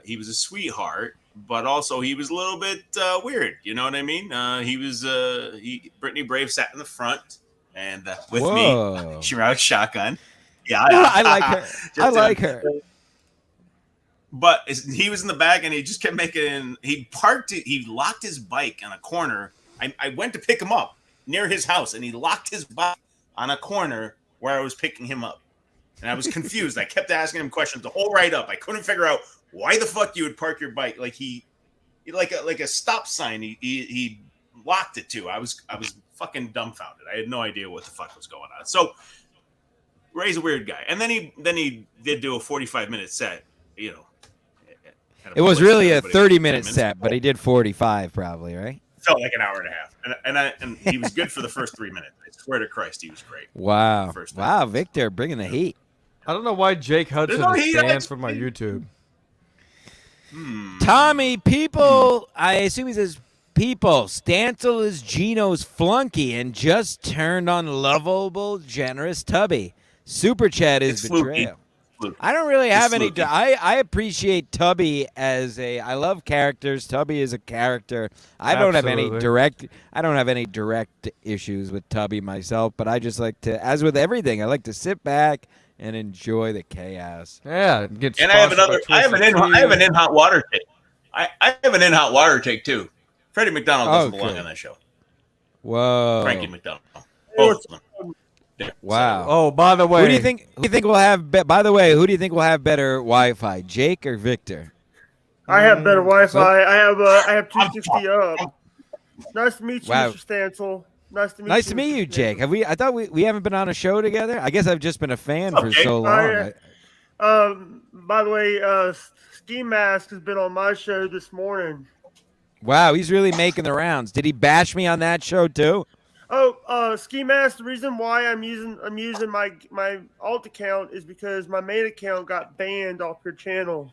He was a sweetheart, but also he was a little bit weird. You know what I mean? Brittany Brave sat in the front and with me. She rode shotgun. Yeah, I like her. I like her. But he was in the back and he just kept making. He parked it. He locked his bike on a corner. I went to pick him up near his house, and he locked his bike on a corner where I was picking him up. And I was confused. I kept asking him questions the whole ride up. I couldn't figure out why the fuck you would park your bike like like a stop sign. He locked it to. I was fucking dumbfounded. I had no idea what the fuck was going on. So Ray's a weird guy. And then he did do a 45-minute set. It was really a 30-minute set, but he did 45 probably, right? Felt like an hour and a half. And he was good for the first 3 minutes. I swear to Christ, he was great. Wow. Wow, Victor, bringing the heat. I don't know why Jake Hudson is banned from my YouTube. Tommy, people, I assume he says people. Stancil is Gino's flunky and just turned on lovable, generous Tubby. Super chat is betrayal. I don't really have any. I appreciate Tubby as I love characters. Tubby is a character. I don't have any direct issues with Tubby myself, but I just like to, as with everything, I like to sit back and enjoy the chaos. Yeah, and I have an in hot water take. I have an in hot water take too. Freddie McDonald doesn't belong on that show. Whoa. Frankie McDonald. Both of them. Wow. Oh, by the way, who do you think will have? By the way, who do you think will have better Wi-Fi, Jake or Victor? I have better Wi-Fi. I have 260 up. Nice to meet you, Mr. Stancil. Nice to meet you, Jake. I thought we haven't been on a show together. I guess I've just been a fan for so long. By the way, Ski Mask has been on my show this morning. Wow, he's really making the rounds. Did he bash me on that show too? Oh, Ski Mask. The reason why I'm using my alt account is because my main account got banned off your channel.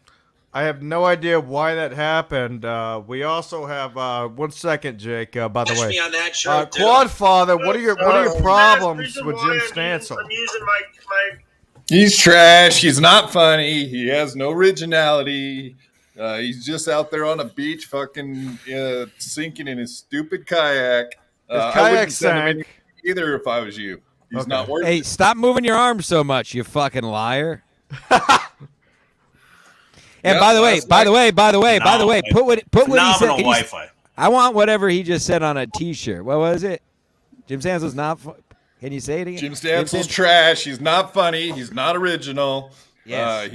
I have no idea why that happened. We also have 1 second, Jake. By the way, me on that show Quad Father, what are your problems with Jim Stancil? I'm using my. He's trash. He's not funny. He has no originality. He's just out there on a beach, fucking sinking in his stupid kayak. I wouldn't send him either if I was you. He's not worth it. Hey, stop moving your arms so much, you fucking liar. And by the way, put what he said. Wi-Fi. I want whatever he just said on a T-shirt. What was it? Jim Stancil's not. Can you say it again? Jim Stancil's trash. He's not funny. He's not original. Yes,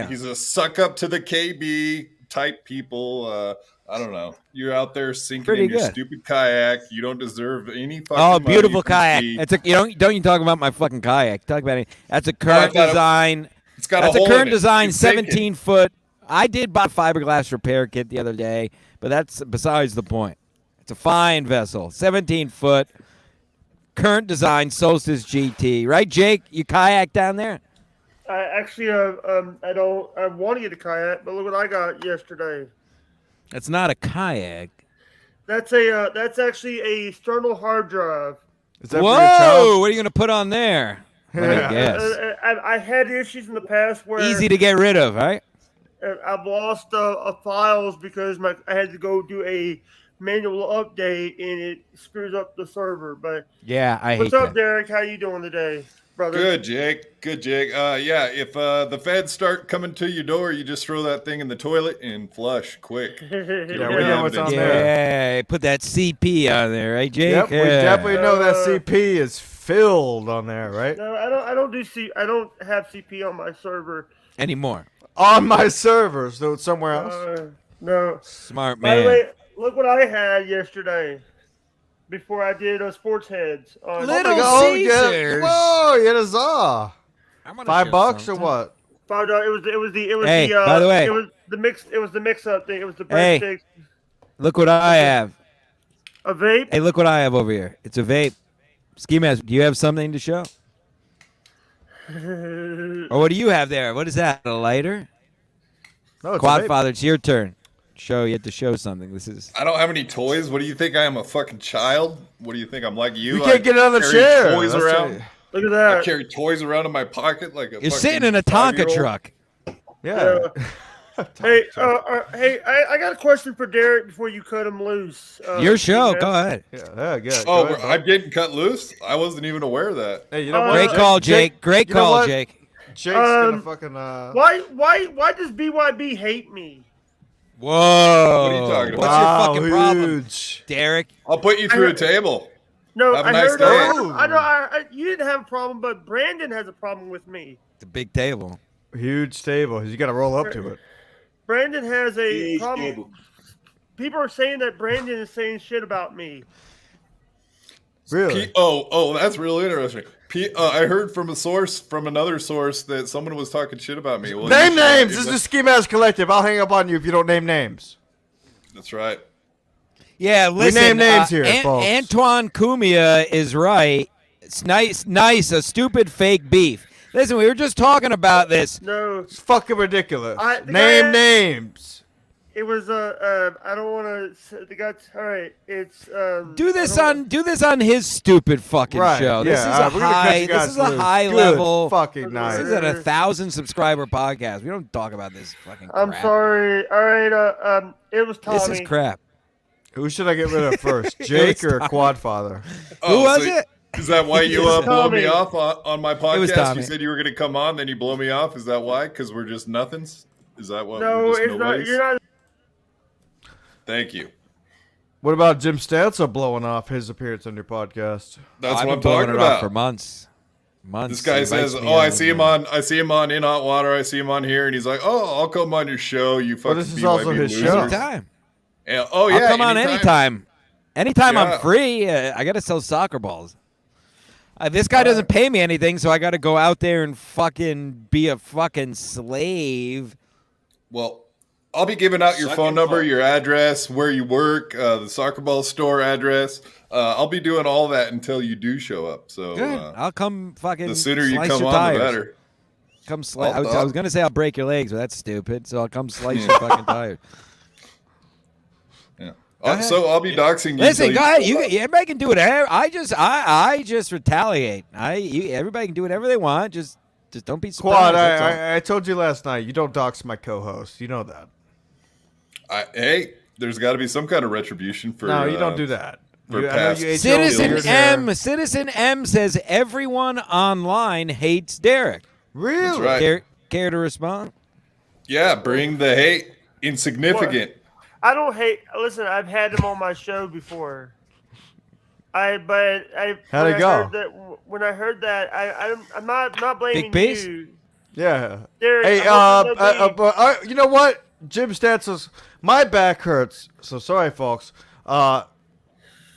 he's a suck up to the KB type people. I don't know. You're out there sinking in your stupid kayak. You don't deserve any fucking beautiful money. kayak. It's don't you talk about my fucking kayak. Talk about it. That's a current design. It's got that's a current hole in it. design, It's 17 foot. I did buy a fiberglass repair kit the other day, but that's besides the point. It's a fine vessel, 17 foot, current design, Solstice GT. Right, Jake? You kayak down there? I want to get a kayak, but look what I got yesterday. It's not a kayak. That's actually a external hard drive. Is that for Whoa! your child? What are you gonna put on there? Let me guess. I had issues in the past where Easy to get rid of, right? I've lost files because I had to go do a manual update and it screws up the server. But Yeah, I hate what's up, that. Derek? How you doing today, brother? Good, Jake. Good, Jake. Yeah, if the feds start coming to your door, you just throw that thing in the toilet and flush quick. Yeah, we know what's on there. Yeah, put that CP on there, right, Jake? Yep, we definitely know that CP is filled on there, right? No, I don't have CP on my server Anymore. On my server, so it's somewhere else. No. Smart By man. the way, look what I had yesterday. Before I did Sports Heads. On Little Oh, Caesars. yeah. Whoa, you had a za. I'm gonna $5 show or something. what? $5. It was the. Hey, by the way. it was the mix up thing. It was the Hey. breadsticks. Look what I have. A vape. Hey, look what I have over here. It's a vape. Ski Mask, do you have something to show? Or what do you have there? What is that? A lighter? No, it's a vape. Quadfather, it's your turn. You have to show something. This is. I don't have any toys. What do you think? I am a fucking child? What do you think? I'm like you? You can't get another carry chair. Toys That's around. it. Look at I that. carry toys around in my pocket like a. You're fucking sitting in a Tonka 5-year-old. truck. Yeah. Hey, I got a question for Derek before you cut him loose. Your show. man. Go ahead. Yeah, good. Oh, Go ahead, I'm getting cut loose. I wasn't even aware of that. hey, you know what? Great call, Jake. Great you know call, what? Jake. Jake's gonna Um, fucking. Why does BYB hate me? Whoa. What are you talking What's about? your fucking problem, huge. Derek? I'll put you through a table. No, Have a I nice heard. day. I know. You didn't have a problem, but Brandon has a problem with me. It's a big table. Huge table. You got to roll up to it. Brandon has a Huge problem. table. People are saying that Brandon is saying shit about me. Really? Oh, that's really interesting. I heard from another source, that someone was talking shit about me. Well, Name you should- names. This is the Ski Mask Collective. I'll hang up on you if you don't name names. That's right. Yeah, listen. name names here, folks. Antoine Cumia is right. It's nice. A stupid fake beef. Listen, we were just talking about this. No, It's fucking ridiculous. the Name guy- names. it was I don't want to. The guy. All right, it's Do this I don't- on his stupid fucking Right. show. This yeah, is we're gonna cut you this guys is a loose. high Good level. Fucking This nice. is at 1,000 subscriber podcast. We don't talk about this fucking crap. I'm sorry. All right. It was Tommy. This is crap. Who should I get rid of first, Jake or Quadfather? Who was so it? Is that why you It was blow Tommy. me off on my It was podcast? Tommy. You said you were going to come on, then you blow me off. Is that why? Because we're just nothings? Is that what? No, we're just it's not. nobodies? You're not. Thank you. What about Jim Stancil blowing off his appearance on your podcast? That's I've what I'm been blowing talking it off about. for months. This guy He says, invites me "Oh, I on see him and, on In Hot Water. I see him on here," and he's like, "Oh, I'll come on your show. You fucking this is BYB also his losers." show. Anytime. Yeah, oh yeah, I'll come on anytime. Anytime Yeah. I'm free. I got to sell soccer balls. This guy doesn't pay me anything, so I got to go out there and fucking be a fucking slave. Well, I'll be giving out your Suck phone and number, fuck. your address, where you work, the soccer ball store address. I'll be doing all that until you do show up. So Good. I'll come fucking the sooner you slice come your on, tires. the better. Come slice. I'll- I was going to say I'll break your legs, but that's stupid. So I'll come slice your fucking tires. Yeah. ahead. So I'll be doxing you. Listen, till go ahead. Everybody can do whatever. I just retaliate. Everybody can do whatever they want. Just don't be surprised. Quad, that's all. I told you last night, you don't dox my co-host. You know that. Hey, there's got to be some kind of retribution for. No, you don't do that. for I know past you ate Citizen your hair. Citizen M says everyone online hates Derek. Really? That's right. Care to respond? Yeah, bring the hate. Insignificant. I don't hate. Listen, I've had him on my show before. How'd when it I go? When I heard that, I'm not blaming Big piece? you. Yeah. Derek, Hey, I'm hoping nobody- you know what? Jim Stancil's, my back hurts. So sorry, folks.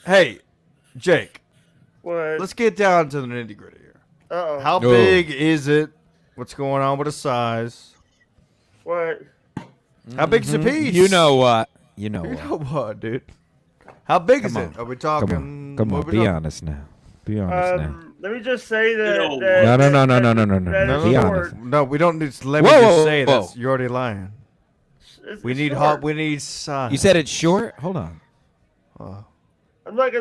Hey, Jake, what? let's get down to the nitty gritty here. Uh-oh. How No. big is it? What's going on with the size? What? How big's the piece? You know what? You know You what? know what, dude? How big is Come it? on. Are we talking? Come on. what we Be talking- honest now. Be honest now. Let me just say that. No. that No, no, that- no, no, that- no, no, that no. is Be short. honest. No, we don't need. Let me Whoa, just whoa, say whoa. this. You're already lying. It's We need short. hot. We need size. You said it's short? Hold on. I'm not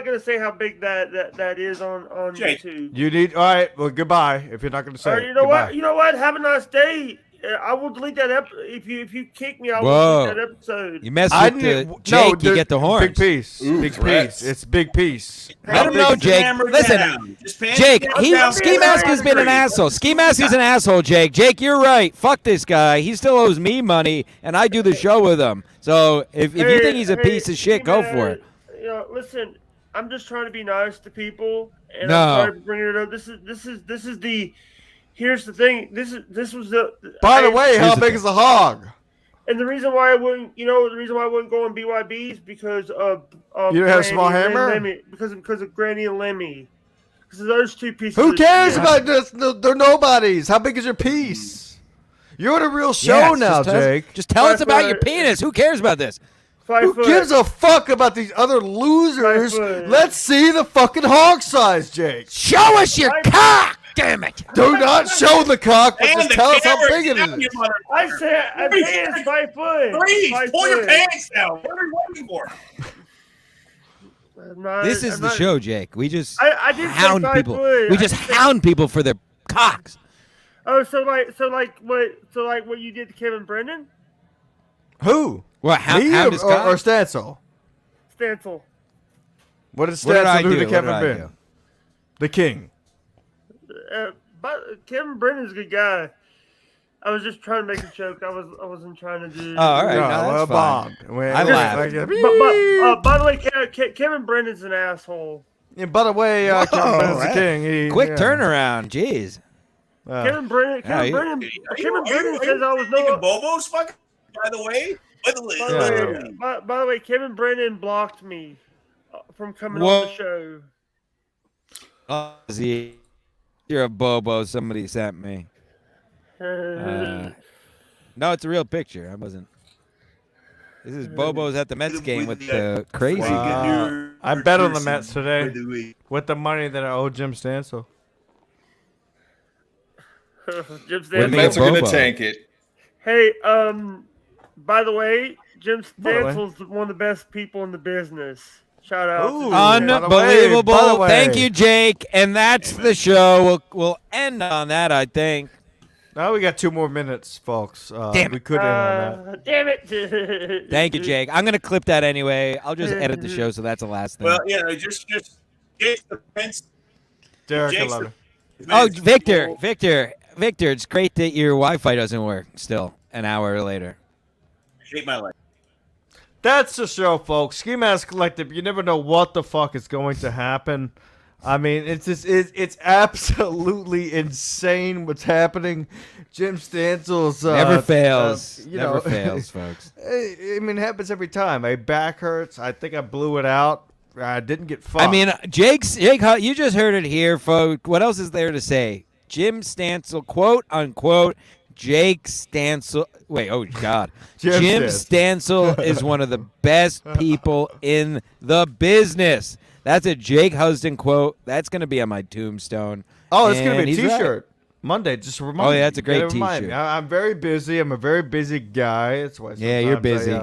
gonna say how big that is on Jake, YouTube. You need. All right. Well, goodbye. If you're not going to say. Or it. you know Goodbye. what? You know what? Have a nice day. I will delete that if you kick me. I will Whoa. delete that episode. You mess I with need, the Jake, you get the horns. Big piece. Ooh, big threats. piece. It's big piece. Let him know, Jake. Listen, Jake, Ski Mask has been an asshole. Ski Mask is an asshole, Jake. Jake, you're right. Fuck this guy. He still owes me money, and I do the show with him. So if you think he's a piece of shit, go for it. You know, listen. I'm just trying to be nice to people, and No. I'm sorry for bringing it up. This is the. Here's the thing. This was the. By the way, how big is the hog? And the reason why I wouldn't, go on BYB is because of You don't have a small Granny and hammer? Lemmy, because of Granny and Lemmy. Because of those two pieces. Who of cares shit. about this? They're nobodies. How big is your piece? You're on a real show now, Jake. Just tell us about your penis. Who cares about this? 5 Who foot. gives a fuck about these other losers? 5 foot. Let's see the fucking hog size, Jake. Show us your cock, damn it. Do not show the cock, but And just the tell us how camera big it down, you is. mother- I said it's 5 foot. Please 5 pull your foot. pants down. What are you waiting for? This is the show, Jake. We just I did say hound 5 people. foot. We I just did say- hound people for their cocks. Oh, so like what you did to Kevin Brennan? Who? Well, Me hound his or cock? Stancil? Stancil. What did What did I Stancil do do? to What Kevin did I Brennan? do? The king. But Kevin Brennan's a good guy. I was just trying to make a joke. I wasn't trying to do. Oh, all right. No, No, that's well, fine. bombed. Wait, I wait, laughed. like, By the way, Kevin Brennan's an asshole. yeah, by the way, Kevin Brennan's the king. He, Quick yeah. turnaround. Jeez. Kevin Brennan. Kevin Brennan says I was taking no. Bobo's fucking. By the way, By the way, Kevin Brennan blocked me from coming on the show. Oh, Z, you're a bobo. Somebody sent me. No, it's a real picture. I wasn't. This is Bobo's at the Mets game with the crazy. Wow. I bet on the Mets today with the money that I owe Jim Stancil. Jim What do The you Stancil. think Mets of are going Bobo? to tank it. Hey, by the way, Jim By the way. Stancil's one of the best people in the business. Shout out. Ooh. to By him. the way, Unbelievable. by the Thank way. you, Jake. And that's the show. We'll end on that, I think. Now we got 2 more minutes, folks. Damn we it. could end on that. Damn it. Thank you, Jake. I'm going to clip that anyway. I'll just edit the show, so that's the last thing. Well, just Jake's defense. Derek, I Jake's love you. Oh, Victor, it's great that your Wi-Fi doesn't work still an hour later. Hate my life. That's the show, folks. Ski Mask Collective. You never know what the fuck is going to happen. I mean, it's absolutely insane what's happening. Jim Stancil's Never fails. you Never know, fails, folks. I mean, it happens every time. My back hurts. I think I blew it out. I didn't get fucked. I mean, Jake, you just heard it here, folks. What else is there to say? Jim Stancil, quote unquote, Jake Stancil. Wait, oh God, Jim Stancil is one of the best people in the business. That's a Jake Huston quote. That's going to be on my tombstone. oh, it's gonna And be a he's right. T-shirt. Monday, just remind Oh, me. yeah, that's a great Gotta remind me. T-shirt. I'm very busy. I'm a very busy guy. That's why. Yeah, you're sometimes busy.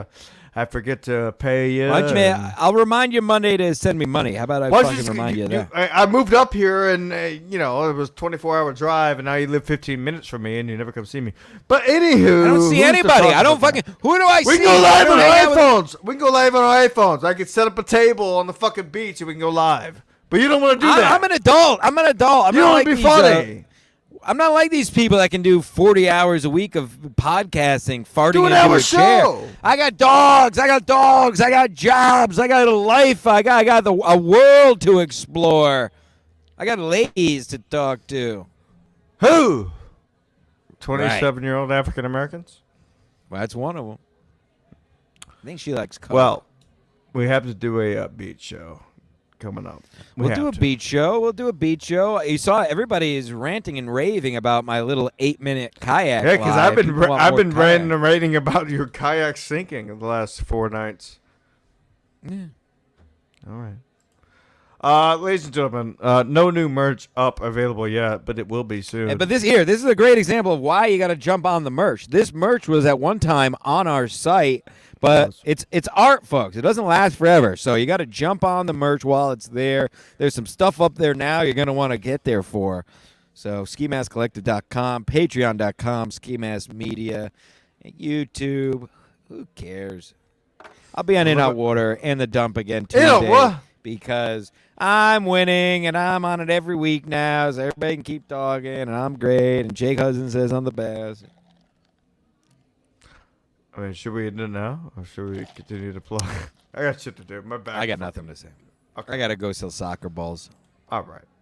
I forget to pay you. Why don't you, I'll remind you Monday to send me money. How about I Why don't you fucking just- remind you of that? I moved up here, and it was a 24-hour drive, and now you live 15 minutes from me, and you never come see me. But anywho, I don't see who's to anybody. talk I don't about fucking. Who do I that? We see? can go I live don't on hang our out with- iPhones. We can go live on our iPhones. I can set up a table on the fucking beach, and we can go live. But you don't want to do that. I'm an adult. I'm you not don't like want to be these, funny. I'm not like these people that can do 40 hours a week of podcasting, farting Do an into hour a chair. show. I got dogs. I got jobs. I got a life. I got a world to explore. I got ladies to talk to. Who? 27-year-old African Americans? Well, that's one of them. I think she likes color. Well, we have to do a beach show coming up. We'll do a beach show. You saw everybody is ranting and raving about my little 8-minute kayak. Yeah, because live. People want I've more been kayak. ranting about your kayak sinking in the last 4 nights. Yeah. All right. Ladies and gentlemen, no new merch up available yet, but it will be soon. But this is a great example of why you got to jump on the merch. This merch was at one time on our site, but it's art, folks. It doesn't last forever, so you got to jump on the merch while it's there. There's some stuff up there now you're going to want to get there for. So skimaskcollective.com, patreon.com, skimaskmedia, YouTube. Who cares? I'll be on In Out Water and The Dump again Tuesday because I'm winning and I'm on it every week now, so everybody can keep talking and I'm great and Jake Hudson says I'm the best. I mean, should we end it now or should we continue to plug? I got shit to do. My back. I got nothing to say. Okay. I got to go sell soccer balls. All right.